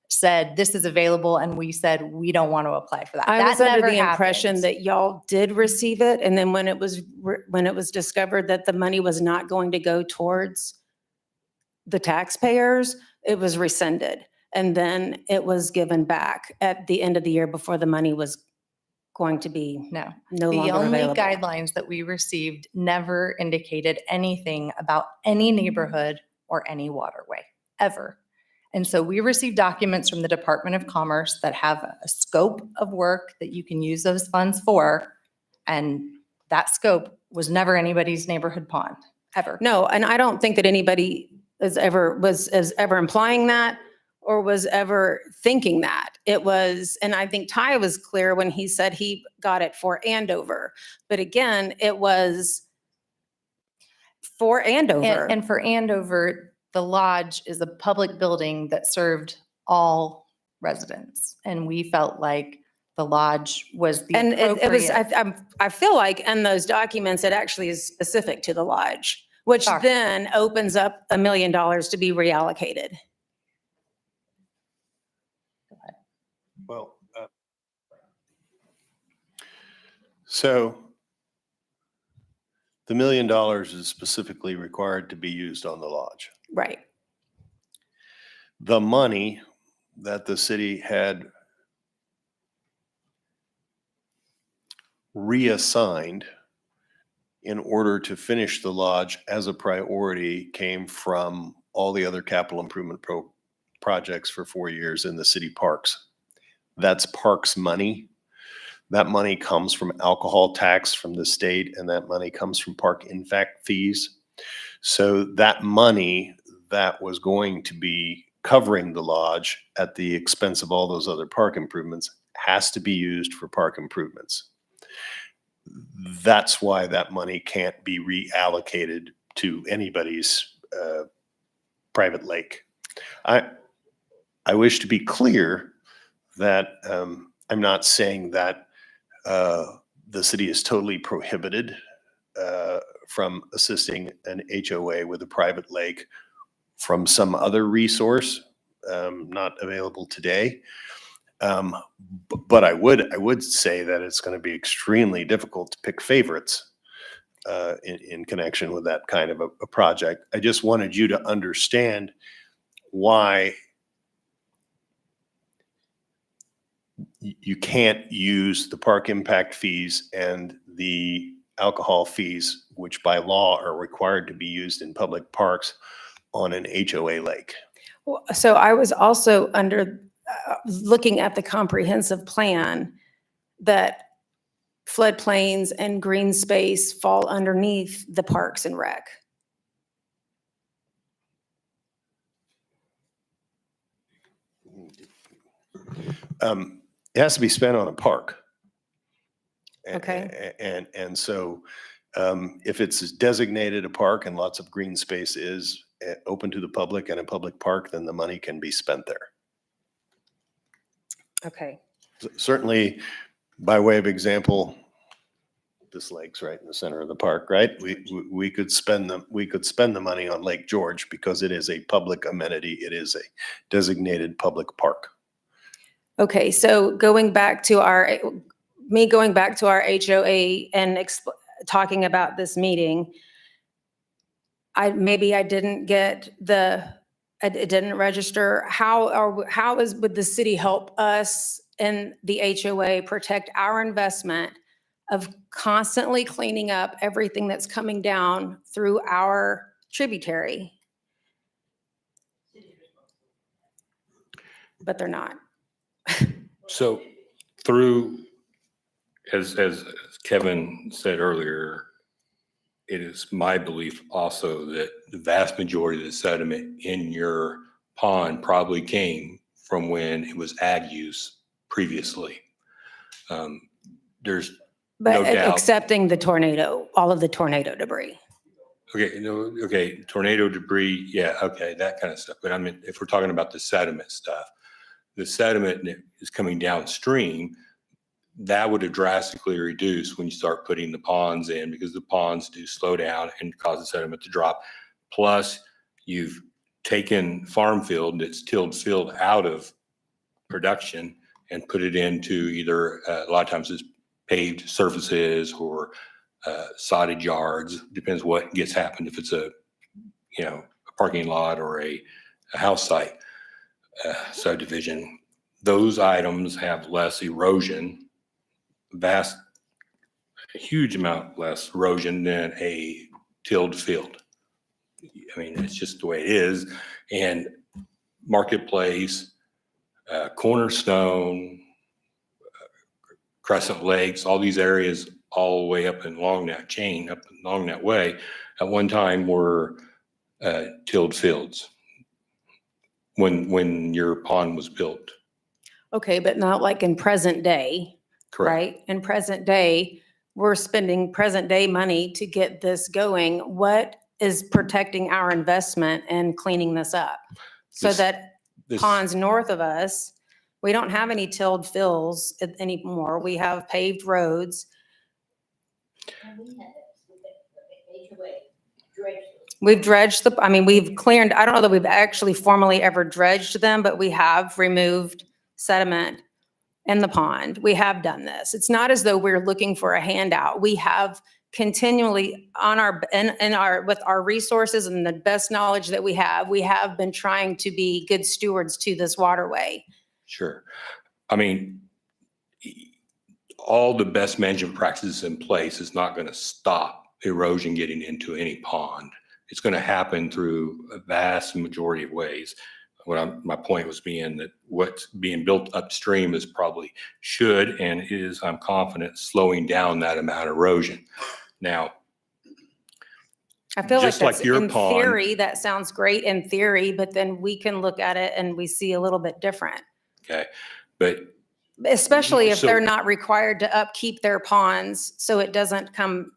said, this is available, and we said, we don't want to apply for that. I That was under never the impression happened. that y'all did receive it, and then when it was discovered that the money was not going to go towards the taxpayers, it was rescinded. And then it was given back at the end of the year before the money was going to be No. no The longer only available. guidelines that we received never indicated anything about any neighborhood or any waterway, ever. And so we received documents from the Department of Commerce that have a scope of work that you can use those funds for. And that scope was never anybody's neighborhood pond, ever. No, and I don't think that anybody was ever implying that or was ever thinking that. It was, and I think Ty was clear when he said he got it for Andover. But again, it was for Andover. And for Andover, the lodge is a public building that served all residents. And we felt like the lodge was the And it was, appropriate. I feel like in those documents, it actually is specific to the lodge, which Sorry. then opens up $1 million to be reallocated. Well, so the $1 million is specifically required to be used on the lodge. Right. The money that the city had reassigned in order to finish the lodge as a priority came from all the other capital improvement projects for 4 years in the city parks. That's parks money. That money comes from alcohol tax from the state, and that money comes from park impact fees. So that money that was going to be covering the lodge at the expense of all those other park improvements has to be used for park improvements. That's why that money can't be reallocated to anybody's private lake. I wish to be clear that I'm not saying that the city is totally prohibited from assisting an HOA with a private lake from some other resource not available today. But I would say that it's going to be extremely difficult to pick favorites in connection with that kind of a project. I just wanted you to understand why you can't use the park impact fees and the alcohol fees, which by law are required to be used in public parks, on an HOA lake. So I was also looking at the comprehensive plan that floodplains and green space fall underneath the Parks and Rec. It has to be spent on a park. Okay. And so if it's designated a park and lots of green space is open to the public and a public park, then the money can be spent there. Okay. Certainly, by way of example, this lake's right in the center of the park, right? We could spend the money on Lake George because it is a public amenity. It is a designated public park. Okay, so going back to our HOA and talking about this meeting, maybe I didn't get it didn't register. Would the city help us and the HOA protect our investment of constantly cleaning up everything that's coming down through our tributary? But they're not. So through, as Kevin said earlier, it is my belief also that the vast majority of the sediment in your pond probably came from when it was ag use previously. There's But no doubt. accepting all of the tornado debris. Okay, tornado debris, yeah, okay, that kind of stuff. But I mean, if we're talking about the sediment stuff, the sediment that is coming downstream, that would have drastically reduced when you start putting the ponds in, because the ponds do slow down and cause the sediment to drop. Plus, you've taken farm field that's tilled field out of production and put it into either, a lot of times it's paved surfaces or sodded yards, depends what gets happened, if it's a parking lot or a house site subdivision. Those items have less erosion, a huge amount less erosion than a tilled field. I mean, it's just the way it is. And Marketplace, Cornerstone, Crescent Lakes, all these areas all the way up and along that chain, up and along that way, at one time were tilled fields when your pond was built. Okay, but not like in present day, Correct. right? In present day, we're spending present day money to get this going. What is protecting our investment and cleaning this up? So This- that This- ponds north of us, we don't have any tilled fills anymore. We have paved roads. We've dredged we've cleared, I don't know that we've actually formally ever dredged them, but we have removed sediment in the pond. We have done this. It's not as though we're looking for a handout. We have continually with our resources and the best knowledge that we have been trying to be good stewards to this waterway. Sure. I mean, all the best management practices in place is not going to stop erosion getting into any pond. It's going to happen through a vast majority of ways. My point was being that what's being built upstream is probably should and is, I'm confident, slowing down that amount of erosion. Now, I feel like just like that's your in pond- theory, that sounds great in theory, but then we can look at it and we see a little bit different. okay, but Especially if So- they're not required to upkeep their ponds, so it doesn't come,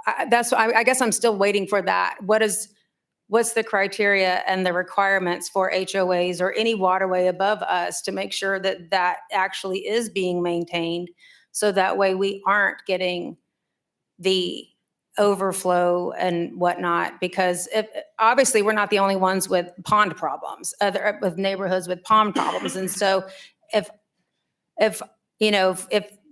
I guess I'm still waiting for that. What's the criteria and the requirements for HOAs or any waterway above us to make sure that that actually is being maintained? So that way we aren't getting the overflow and whatnot, because obviously we're not the only ones with pond problems, with neighborhoods with pond problems. And so if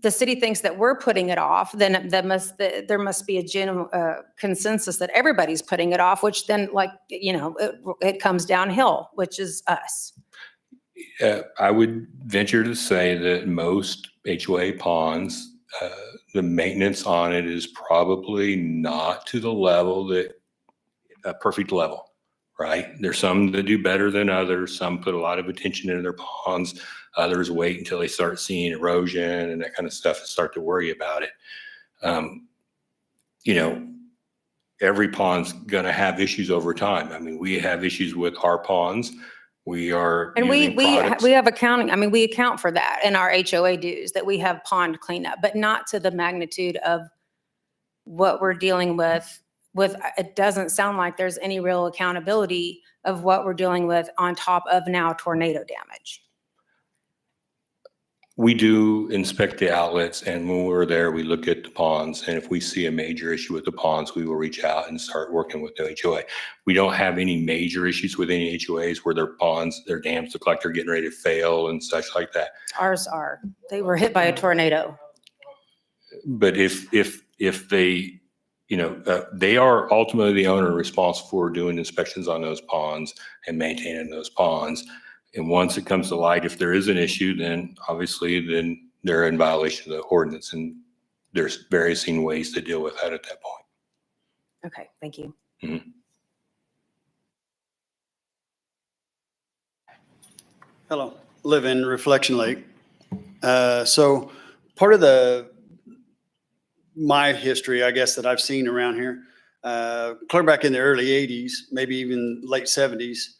the city thinks that we're putting it off, then there must be a general consensus that everybody's putting it off, which then it comes downhill, which is us. I would venture to say that most HOA ponds, the maintenance on it is probably not to the level that a perfect level, right? There's some that do better than others. Some put a lot of attention into their ponds. Others wait until they start seeing erosion and that kind of stuff and start to worry about it. Every pond's going to have issues over time. I mean, we have issues with our ponds. We are And using products. we have accounting, we account for that in our HOA dues, that we have pond cleanup, but not to the magnitude of what we're dealing with. It doesn't sound like there's any real accountability of what we're dealing with on top of now tornado damage. We do inspect the outlets, and when we're there, we look at the ponds. And if we see a major issue with the ponds, we will reach out and start working with the HOA. We don't have any major issues with any HOAs where their ponds, their dams look like they're getting ready to fail and such like that. Ours are. They were hit by a tornado. But if they, they are ultimately the owner responsible for doing inspections on those ponds and maintaining those ponds. And once it comes to light, if there is an issue, then obviously they're in violation of the ordinance, and there's various ways to deal with that at that point. Okay, thank you. Hello, live in Reflection Lake. So part of my history, I guess, that I've seen around here, clear back in the early 80s, maybe even late 70s,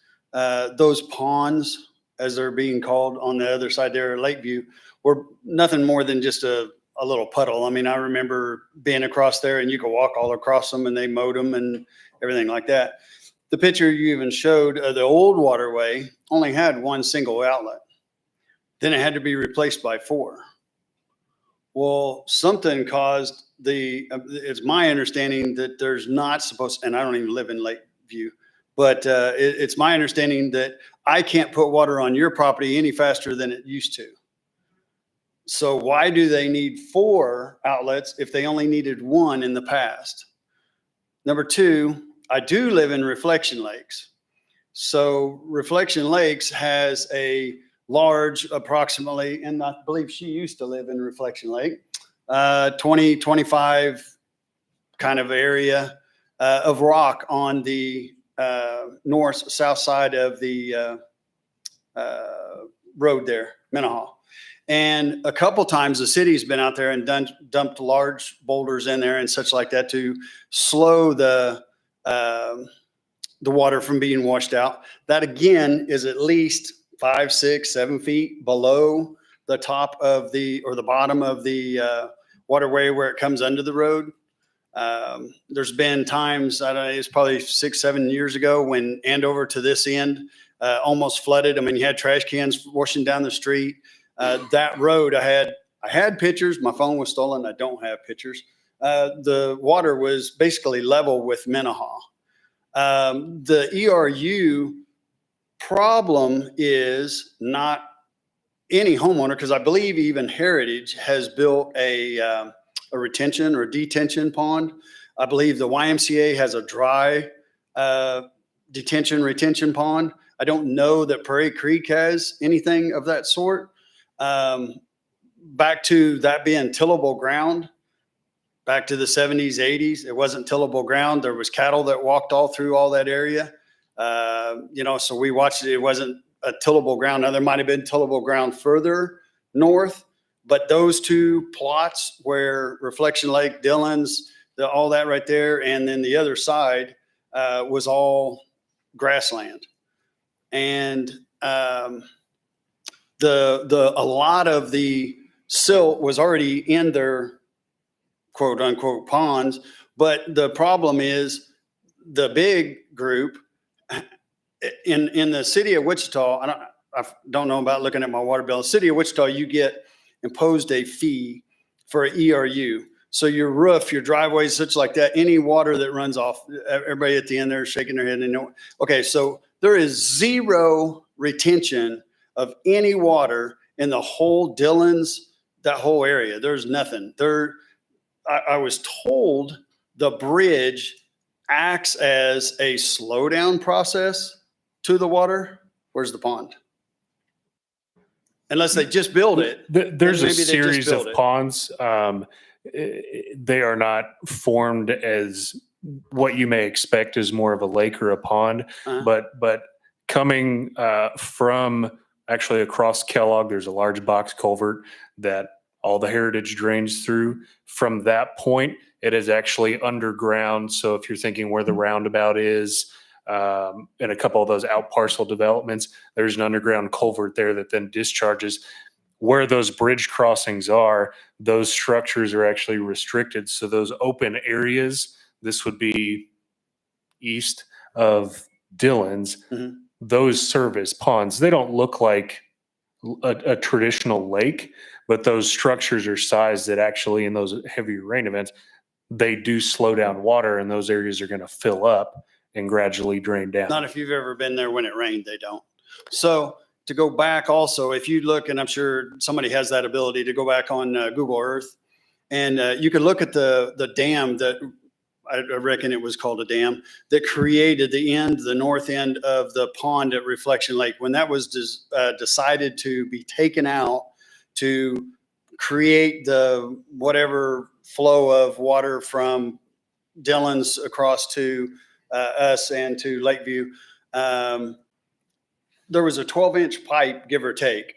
those ponds, as they're being called on the other side there, Lakeview, were nothing more than just a little puddle. I mean, I remember being across there and you could walk all across them and they mowed them and everything like that. The picture you even showed of the old waterway only had one single outlet. Then it had to be replaced by 4. Well, something caused it's my understanding that there's not supposed, and I don't even live in Lakeview, but it's my understanding that I can't put water on your property any faster than it used to. So why do they need 4 outlets if they only needed 1 in the past? Number 2, I do live in Reflection Lakes. So Reflection Lakes has a large, approximately, and I believe she used to live in Reflection Lake, 20, 25 kind of area of rock on the north-south side of the road there, Minnehaha. And a couple times the city's been out there and dumped large boulders in there and such like that to slow the water from being washed out. That again is at least 5, 6, 7 feet below the top of the bottom of the waterway where it comes under the road. There's been times, I don't know, it's probably 6, 7 years ago when Andover to this end almost flooded. I mean, you had trash cans washing down the street. That road, I had pictures. My phone was stolen. I don't have pictures. The water was basically level with Minnehaha. The ERU problem is not any homeowner, because I believe even Heritage has built a retention or detention pond. I believe the YMCA has a dry retention pond. I don't know that Prairie Creek has anything of that sort. Back to that being tillable ground, back to the 70s, 80s, it wasn't tillable ground. There was cattle that walked all through all that area. So we watched it. It wasn't a tillable ground. Now there might've been tillable ground further north, but those 2 plots where Reflection Lake, Dillon's, all that right there, and then the other side was all grassland. And a lot of the silt was already in their quote unquote ponds. But the problem is the big group in the city of Wichita, I don't know about looking at my water bill. The city of Wichita, you get imposed a fee for an ERU. So your roof, your driveways, such like that, any water that runs off, everybody at the end there is shaking their head. And okay, so there is 0 retention of any water in the whole Dillon's, that whole area. There's nothing there. I was told the bridge acts as a slowdown process to the water. Where's the pond? Unless they just build it. There's then a maybe they just series build of it. ponds. They are not formed as what you may expect as more of a lake or a pond, Uh-huh. but coming from actually across Kellogg, there's a large box culvert that all the Heritage drains through. From that point, it is actually underground. So if you're thinking where the roundabout is, and a couple of those out parcel developments, there's an underground culvert there that then discharges. Where those bridge crossings are, those structures are actually restricted. So those open areas, this would be east of Dillon's, Mhm. those serve as ponds. They don't look like a traditional lake, but those structures are sized that actually in those heavy rain events, they do slow down water and those areas are going to fill up and gradually drain down. Not if you've ever been there when it rained, they don't. So to go back also, if you look, and I'm sure somebody has that ability to go back on Google Earth, and you can look at the dam that I reckon it was called a dam that created the north end of the pond at Reflection Lake. When that was decided to be taken out to create the whatever flow of water from Dillon's across to us and to Lakeview, there was a 12-inch pipe, give or take,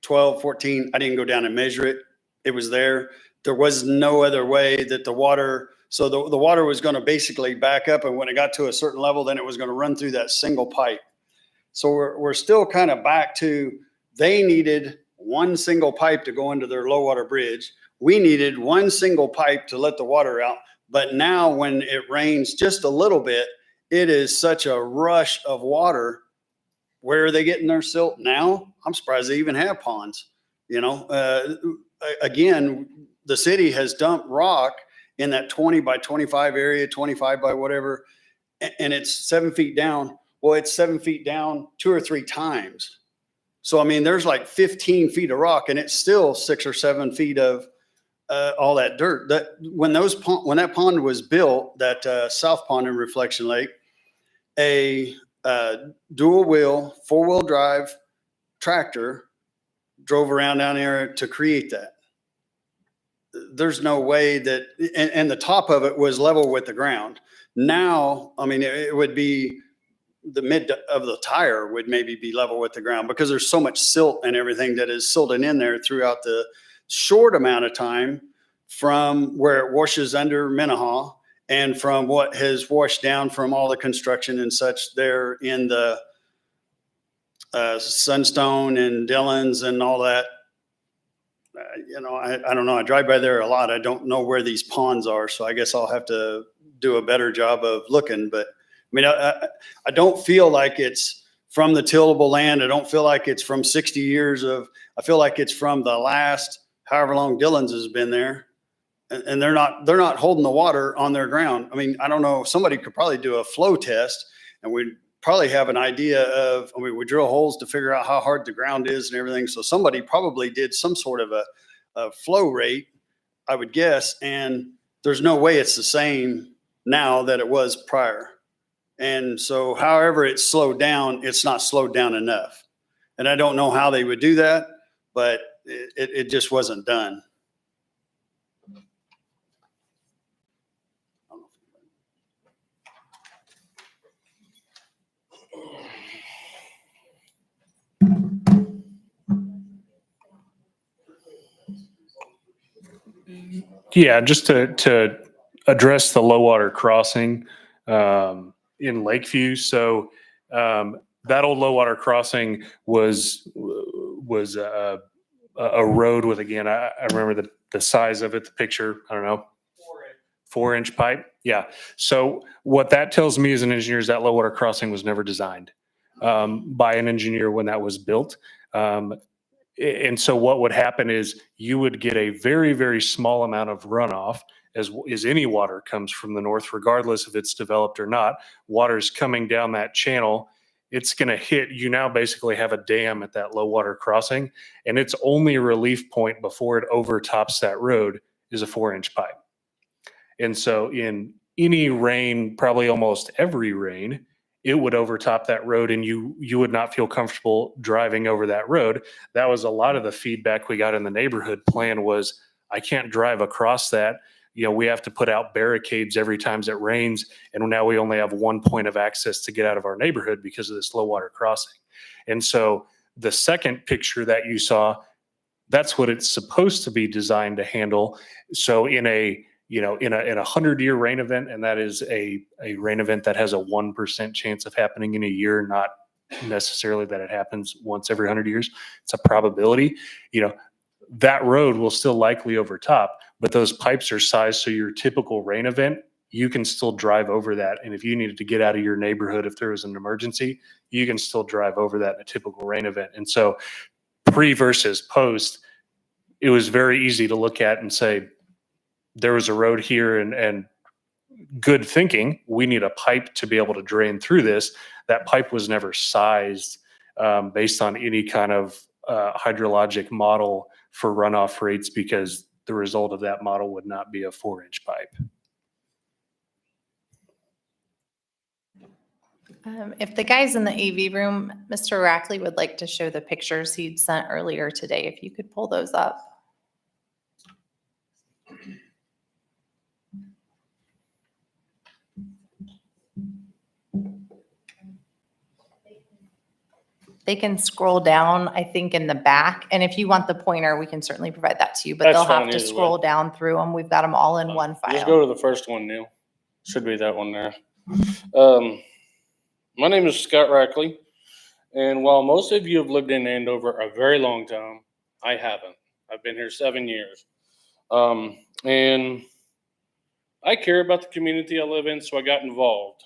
12, 14. I didn't go down and measure it. It was there. There was no other way that the water, so the water was going to basically back up. And when it got to a certain level, then it was going to run through that single pipe. So we're still kind of back to, they needed one single pipe to go into their low water bridge. We needed one single pipe to let the water out. But now when it rains just a little bit, it is such a rush of water where are they getting their silt now? I'm surprised they even have ponds. You know, again, the city has dumped rock in that 20 by 25 area, 25 by whatever, and it's 7 feet down. Well, it's 7 feet down 2 or 3 times. So, I mean, there's like 15 feet of rock and it's still 6 or 7 feet of all that dirt. That when that pond was built, that South Pond in Reflection Lake, a dual wheel, 4-wheel drive tractor drove around down there to create that. There's no way that, and the top of it was level with the ground. Now, I mean, it would be the mid of the tire would maybe be level with the ground because there's so much silt and everything that is silted in there throughout the short amount of time from where it washes under Minnehaha and from what has washed down from all the construction and such there in the Sunstone and Dillon's and all that. You know, I don't know. I drive by there a lot. I don't know where these ponds are, so I guess I'll have to do a better job of looking. But I mean, I don't feel like it's from the tillable land. I don't feel like it's from 60 years of, I feel like it's from the last, however long Dillon's has been there. And they're not holding the water on their ground. I mean, I don't know, somebody could probably do a flow test and we'd probably have an idea of, I mean, we drill holes to figure out how hard the ground is and everything. So somebody probably did some sort of a flow rate, I would guess. And there's no way it's the same now that it was prior. And so however it's slowed down, it's not slowed down enough. And I don't know how they would do that, but it just wasn't done. Yeah, just to address the low water crossing in Lakeview. So that old low water crossing was a road with, again, I remember the size of it, the picture, I don't know, 4-inch pipe. Yeah. So what that tells me as an engineer is that low water crossing was never designed by an engineer when that was built. And so what would happen is you would get a very, very small amount of runoff as any water comes from the north, regardless if it's developed or not. Water's coming down that channel. It's going to hit, you now basically have a dam at that low water crossing, and its only relief point before it overtops that road is a 4-inch pipe. And so in any rain, probably almost every rain, it would overtop that road and you would not feel comfortable driving over that road. That was a lot of the feedback we got in the neighborhood plan was, I can't drive across that. You know, we have to put out barricades every time it rains. And now we only have one point of access to get out of our neighborhood because of this low water crossing. And so the second picture that you saw, that's what it's supposed to be designed to handle. So in a 100-year rain event, and that is a rain event that has a 1% chance of happening in a year, not necessarily that it happens once every 100 years. It's a probability. You know, that road will still likely overtop, but those pipes are sized so your typical rain event, you can still drive over that. And if you needed to get out of your neighborhood, if there was an emergency, you can still drive over that in a typical rain event. And so pre versus post, it was very easy to look at and say, there was a road here and good thinking, we need a pipe to be able to drain through this. That pipe was never sized based on any kind of hydrologic model for runoff rates because the result of that model would not be a 4-inch pipe. If the guys in the AV room, Mr. Rackley would like to show the pictures he'd sent earlier today, if you could pull those up. They can scroll down, I think, in the back. And if you want the pointer, we can certainly provide that to you, but That's they'll have fine to either scroll way. down through them. We've got them all in one Just file. go to the first one, Neil. Should be that one there. My name is Scott Rackley, and while most of you have lived in Andover a very long time, I haven't. I've been here 7 years. And I care about the community I live in, so I got involved.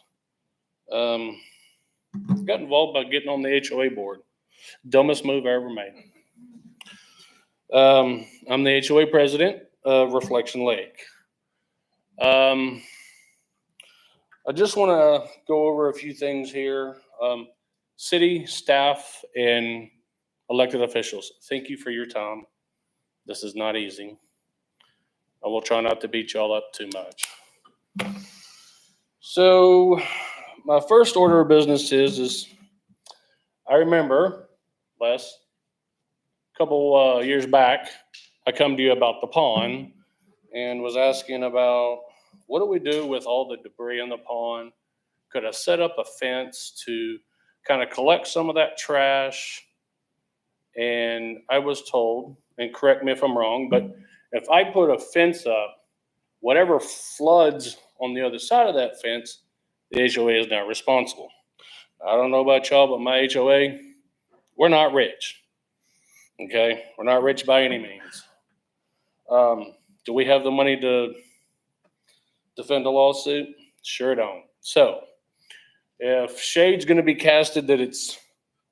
Got involved by getting on the HOA board. Dumbest move I ever made. I'm the HOA president of Reflection Lake. I just want to go over a few things here. City staff and elected officials, thank you for your time. This is not easy. I will try not to beat y'all up too much. So my first order of business is I remember, Les, a couple years back, I come to you about the pond and was asking about what do we do with all the debris in the pond? Could I set up a fence to kind of collect some of that trash? And I was told, and correct me if I'm wrong, but if I put a fence up, whatever floods on the other side of that fence, the HOA is now responsible. I don't know about y'all, but my HOA, we're not rich. Okay, we're not rich by any means. Do we have the money to defend a lawsuit? Sure don't. So if shade's going to be casted that it's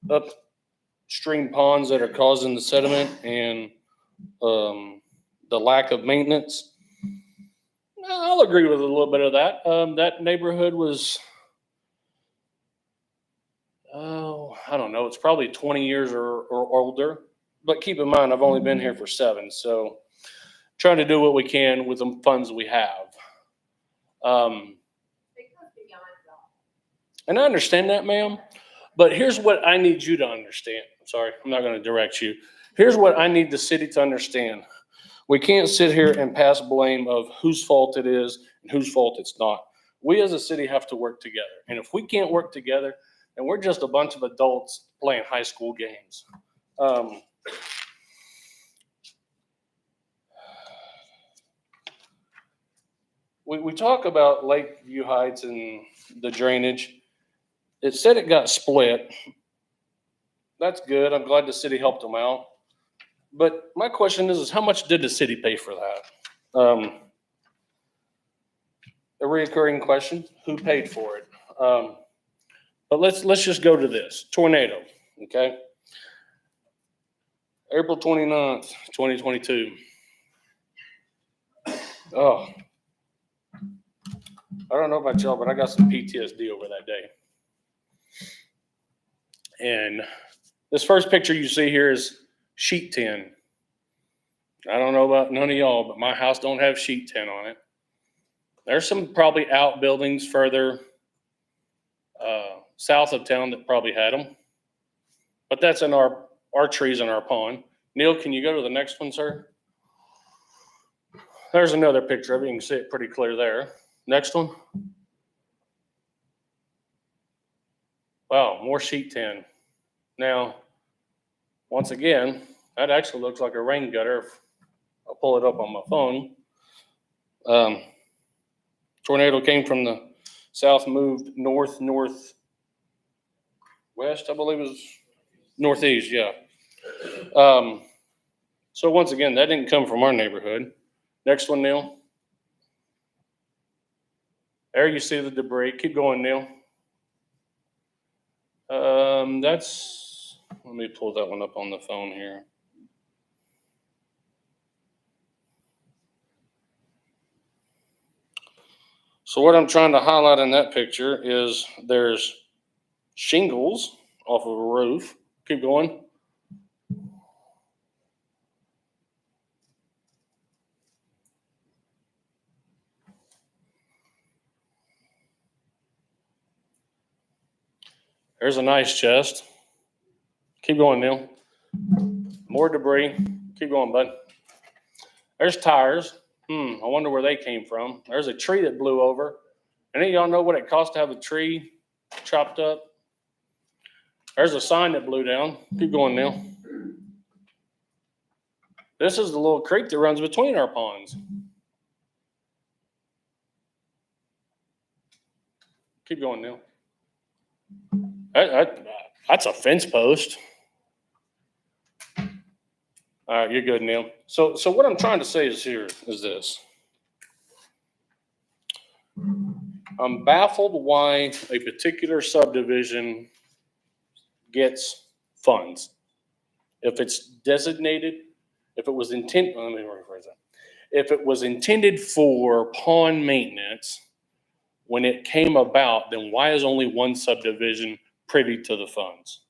upstream ponds that are causing the sediment and the lack of maintenance, I'll agree with a little bit of that. That neighborhood was, I don't know, it's probably 20 years or older. But keep in mind, I've only been here for 7, so trying to do what we can with the funds we have. And I understand that, ma'am, but here's what I need you to understand. I'm sorry, I'm not going to direct you. Here's what I need the city to understand. We can't sit here and pass blame of whose fault it is and whose fault it's not. We as a city have to work together. And if we can't work together, then we're just a bunch of adults playing high school games. We talk about Lakeview Heights and the drainage. It said it got split. That's good. I'm glad the city helped them out. But my question is how much did the city pay for that? A reoccurring question, who paid for it? But let's just go to this. Tornado, okay? April 29th, 2022. Oh, I don't know about y'all, but I got some PTSD over that day. And this first picture you see here is sheet tin. I don't know about none of y'all, but my house don't have sheet tin on it. There's some probably outbuildings further south of town that probably had them. But that's in our trees in our pond. Neil, can you go to the next one, sir? There's another picture of it. You can see it pretty clear there. Next one. Wow, more sheet tin. Now, once again, that actually looks like a rain gutter. I'll pull it up on my phone. Tornado came from the south, moved northwest, I believe it was northeast, yeah. So once again, that didn't come from our neighborhood. Next one, Neil. There you see the debris. Keep going, Neil. Let me pull that one up on the phone here. So what I'm trying to highlight in that picture is there's shingles off of a roof. Keep going. There's a nice chest. Keep going, Neil. More debris. Keep going, bud. There's tires. I wonder where they came from. There's a tree that blew over. Any of y'all know what it costs to have a tree chopped up? There's a sign that blew down. Keep going, Neil. This is the little creek that runs between our ponds. Keep going, Neil. That's a fence post. All right, you're good, Neil. So what I'm trying to say is this. I'm baffled why a particular subdivision gets funds. If it's designated, if it was intended, let me rephrase that. If it was intended for pond maintenance, when it came about, then why is only one subdivision privy to the funds?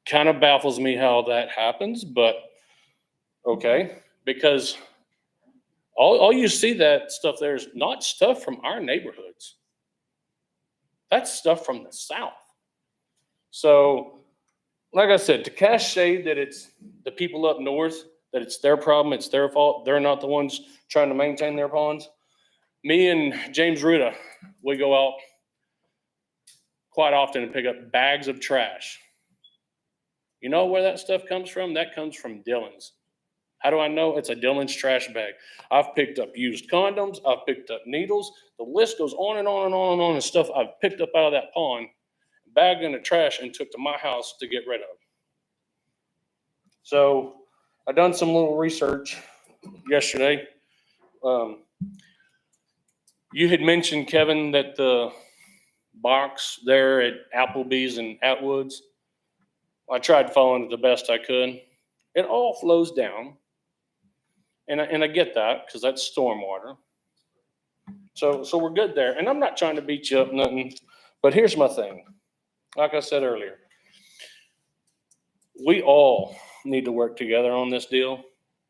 Kind of baffles me how that happens, but okay, because all you see that stuff there is not stuff from our neighborhoods. That's stuff from the south. So, like I said, to cast shade that it's the people up north, that it's their problem, it's their fault, they're not the ones trying to maintain their ponds. Me and James Ruda, we go out quite often and pick up bags of trash. You know where that stuff comes from? That comes from Dillon's. How do I know? It's a Dillon's trash bag. I've picked up used condoms. I've picked up needles. The list goes on and on and on and on and stuff I've picked up out of that pond, bagged in the trash, and took to my house to get rid of. So I done some little research yesterday. You had mentioned, Kevin, that the box there at Applebee's and Atwood's, I tried following it the best I could. It all flows down. And I get that because that's stormwater. So we're good there. And I'm not trying to beat you up, nothing. But here's my thing. Like I said earlier, we all need to work together on this deal,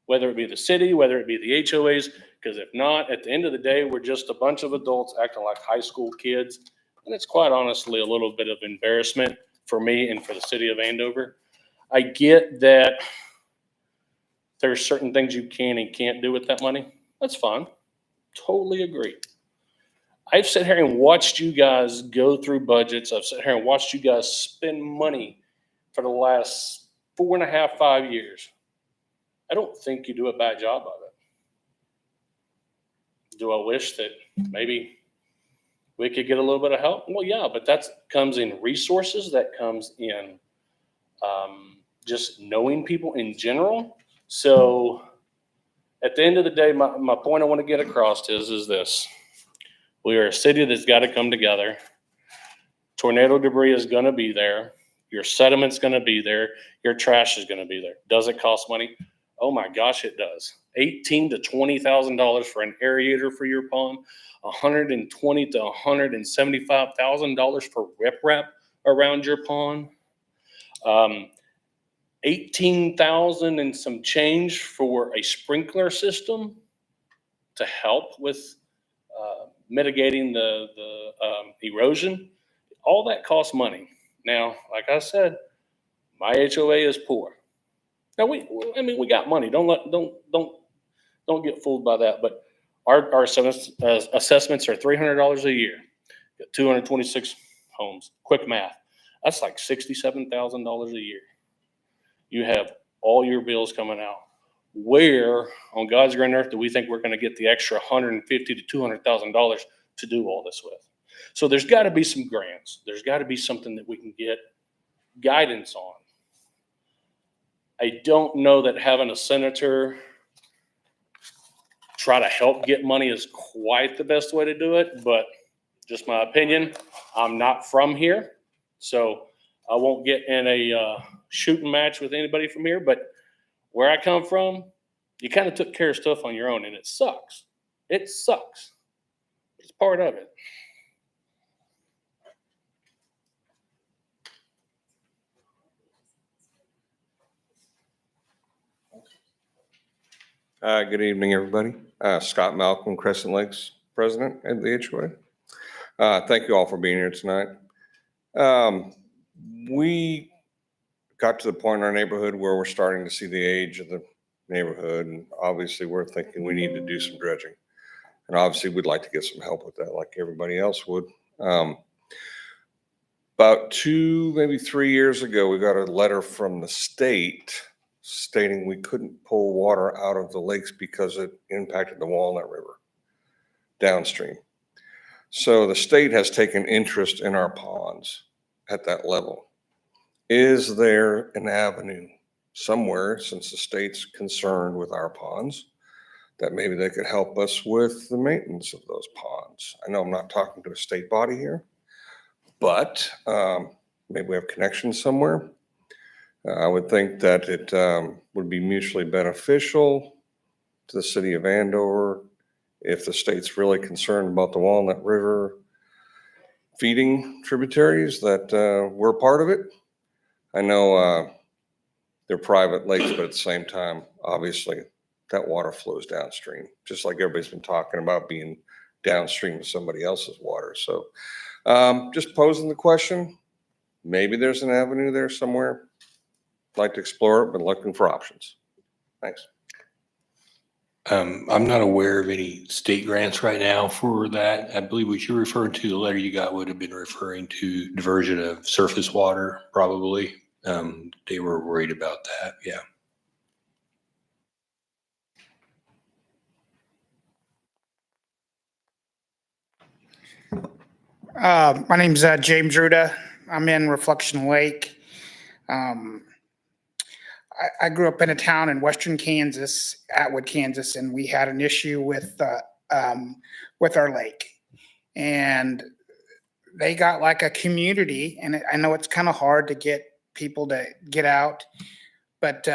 whether it be the city, whether it be the HOAs, because if not, at the end of the day, we're just a bunch of adults acting like high school kids. And it's quite honestly a little bit of embarrassment for me and for the city of Andover. I get that there's certain things you can and can't do with that money. That's fine. Totally agree. I've sat here and watched you guys go through budgets. I've sat here and watched you guys spend money for the last 4.5, 5 years. I don't think you do a bad job of it. Do I wish that maybe we could get a little bit of help? Well, yeah, but that comes in resources. That comes in just knowing people in general. So at the end of the day, my point I want to get across is this. We are a city that's got to come together. Tornado debris is going to be there. Your sediment's going to be there. Your trash is going to be there. Does it cost money? Oh my gosh, it does. $18,000 to $20,000 for an aerator for your pond. $120,000 to $175,000 for riprap around your pond. $18,000 and some change for a sprinkler system to help with mitigating the erosion. All that costs money. Now, like I said, my HOA is poor. Now we got money. Don't get fooled by that. But our assessments are $300 a year. Got 226 homes. Quick math. That's like $67,000 a year. You have all your bills coming out. Where on God's green earth do we think we're going to get the extra $150,000 to $200,000 to do all this with? So there's got to be some grants. There's got to be something that we can get guidance on. I don't know that having a senator try to help get money is quite the best way to do it, but just my opinion. I'm not from here, so I won't get in a shooting match with anybody from here, but where I come from, you kind of took care of stuff on your own, and it sucks. It sucks. It's part of it. Good evening, everybody. Scott Malcolm, Crescent Lakes President at the HOA. Thank you all for being here tonight. We got to the point in our neighborhood where we're starting to see the age of the neighborhood, and obviously we're thinking we need to do some dredging. And obviously we'd like to get some help with that like everybody else would. About 2, maybe 3 years ago, we got a letter from the state stating we couldn't pull water out of the lakes because it impacted the Walnut River downstream. So the state has taken interest in our ponds at that level. Is there an avenue somewhere, since the state's concerned with our ponds, that maybe they could help us with the maintenance of those ponds. I know I'm not talking to a state body here, but maybe we have connections somewhere. I would think that it would be mutually beneficial to the city of Andover if the state's really concerned about the Walnut River feeding tributaries, that we're part of it. I know they're private lakes, but at the same time, obviously, that water flows downstream, just like everybody's been talking about being downstream of somebody else's water. So just posing the question, maybe there's an avenue there somewhere. Like to explore it, but looking for options. Thanks. I'm not aware of any state grants right now for that. I believe what you're referring to, the letter you got would have been referring to diversion of surface water, probably. They were worried about that, yeah. My name's James Ruda. I'm in Reflection Lake. I grew up in a town in western Kansas, Atwood, Kansas, and we had an issue with our lake. And they got like a community, and I know it's kind of hard to get people to get out, but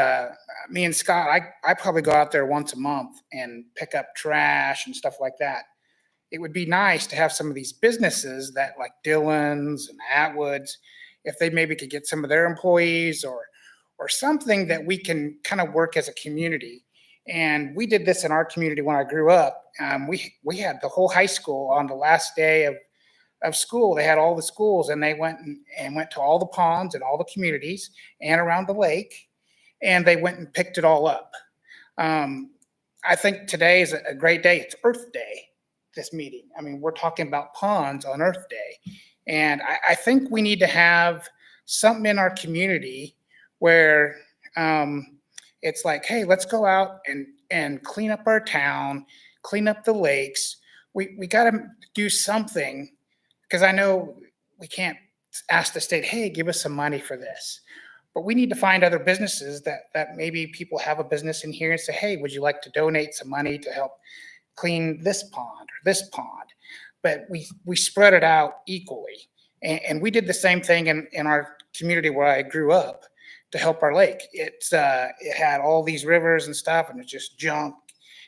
me and Scott, I probably go out there once a month and pick up trash and stuff like that. It would be nice to have some of these businesses that like Dillon's and Atwood's, if they maybe could get some of their employees or something that we can kind of work as a community. And we did this in our community when I grew up. We had the whole high school on the last day of school. They had all the schools, and they went to all the ponds and all the communities and around the lake, and they went and picked it all up. I think today is a great day. It's Earth Day, this meeting. I mean, we're talking about ponds on Earth Day. And I think we need to have something in our community where it's like, hey, let's go out and clean up our town, clean up the lakes. We got to do something, because I know we can't ask the state, hey, give us some money for this. But we need to find other businesses that maybe people have a business in here and say, hey, would you like to donate some money to help clean this pond or this pond? But we spread it out equally. And we did the same thing in our community where I grew up to help our lake. It had all these rivers and stuff, and it's just junk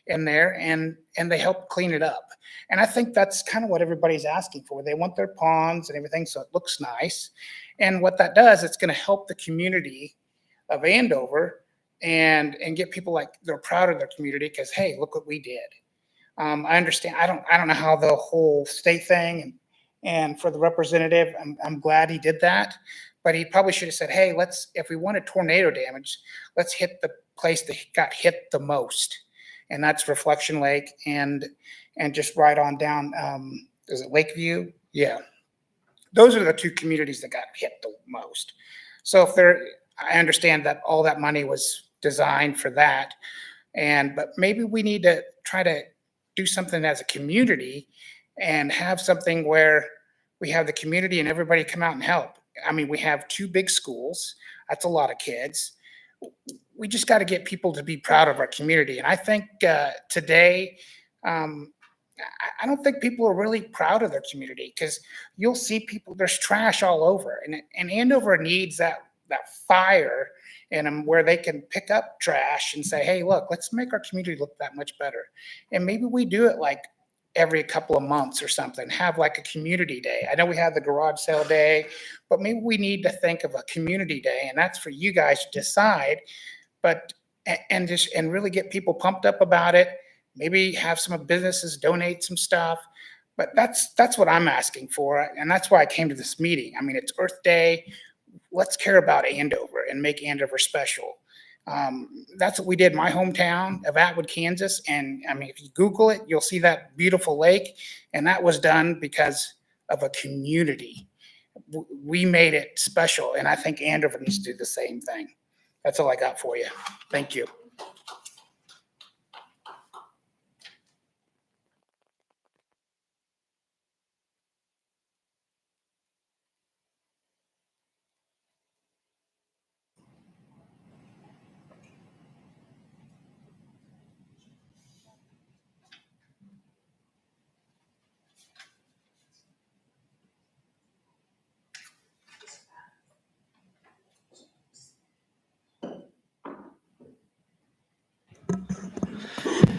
in there, and they helped clean it up. And I think that's kind of what everybody's asking for. They want their ponds and everything so it looks nice. And what that does, it's going to help the community of Andover and get people like they're proud of their community because, hey, look what we did. I understand. I don't know how the whole state thing and for the representative, I'm glad he did that, but he probably should have said, hey, if we wanted tornado damage, let's hit the place that got hit the most. And that's Reflection Lake and just right on down, is it Lakeview? Yeah. Those are the two communities that got hit the most. So I understand that all that money was designed for that. But maybe we need to try to do something as a community and have something where we have the community and everybody come out and help. I mean, we have 2 big schools. That's a lot of kids. We just got to get people to be proud of our community. And I think today, I don't think people are really proud of their community because you'll see people, there's trash all over. And Andover needs that fire in them where they can pick up trash and say, hey, look, let's make our community look that much better. And maybe we do it like every couple of months or something, have like a community day. I know we have the garage sale day, but maybe we need to think of a community day, and that's for you guys to decide, but, and really get people pumped up about it. Maybe have some businesses donate some stuff, but that's what I'm asking for. And that's why I came to this meeting. I mean, it's Earth Day. Let's care about Andover and make Andover special. That's what we did in my hometown of Atwood, Kansas. And I mean, if you Google it, you'll see that beautiful lake. And that was done because of a community. We made it special. And I think Andover needs to do the same thing. That's all I got for you. Thank you.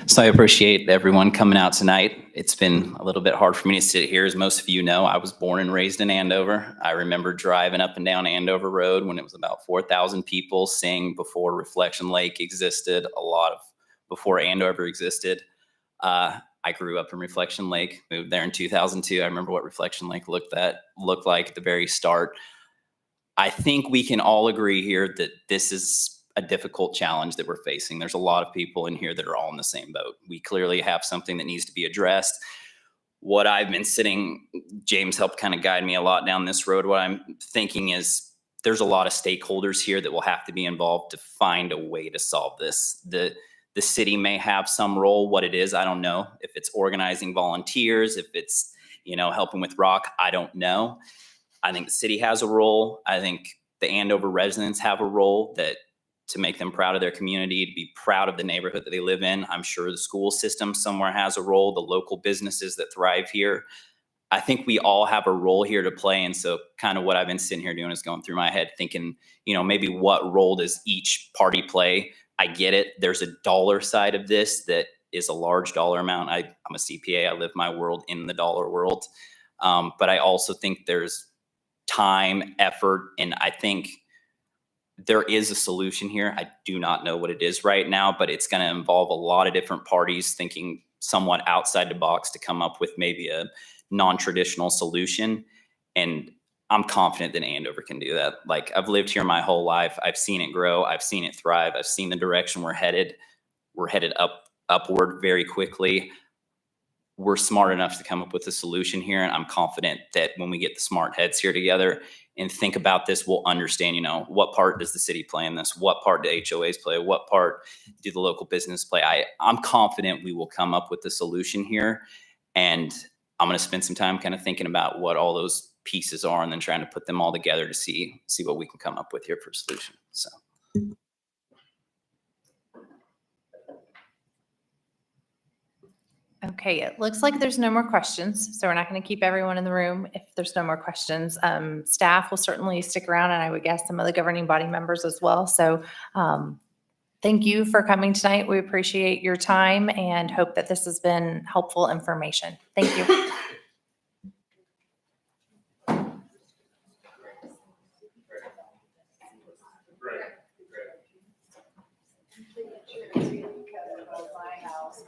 So I appreciate everyone coming out tonight. It's been a little bit hard for me to sit here. As most of you know, I was born and raised in Andover. I remember driving up and down Andover Road when it was about 4,000 people, seeing before Reflection Lake existed, before Andover existed. I grew up in Reflection Lake, moved there in 2002. I remember what Reflection Lake looked like at the very start. I think we can all agree here that this is a difficult challenge that we're facing. There's a lot of people in here that are all in the same boat. We clearly have something that needs to be addressed. What I've been James helped kind of guide me a lot down this road. What I'm thinking is there's a lot of stakeholders here that will have to be involved to find a way to solve this. The city may have some role. What it is, I don't know. If it's organizing volunteers, if it's, helping with rock, I don't know. I think the city has a role. I think the Andover residents have a role to make them proud of their community, to be proud of the neighborhood that they live in. I'm sure the school system somewhere has a role, the local businesses that thrive here. I think we all have a role here to play. And so kind of what I've been sitting here doing is going through my head thinking, maybe what role does each party play? I get it. There's a dollar side of this that is a large dollar amount. I'm a CPA. I live my world in the dollar world. But I also think there's time, effort, and I think there is a solution here. I do not know what it is right now, but it's going to involve a lot of different parties thinking somewhat outside the box to come up with maybe a non-traditional solution. And I'm confident that Andover can do that. Like, I've lived here my whole life. I've seen it grow. I've seen it thrive. I've seen the direction we're headed. We're headed upward very quickly. We're smart enough to come up with a solution here. And I'm confident that when we get the smart heads here together and think about this, we'll understand, what part does the city play in this? What part do HOAs play? What part do the local business play? I'm confident we will come up with a solution here. And I'm going to spend some time kind of thinking about what all those pieces are and then trying to put them all together to see what we can come up with here for a solution. So. Okay, it looks like there's no more questions, so we're not going to keep everyone in the room if there's no more questions. Staff will certainly stick around, and I would guess some of the governing body members as well. So thank you for coming tonight. We appreciate your time and hope that this has been helpful information. Thank you. My house.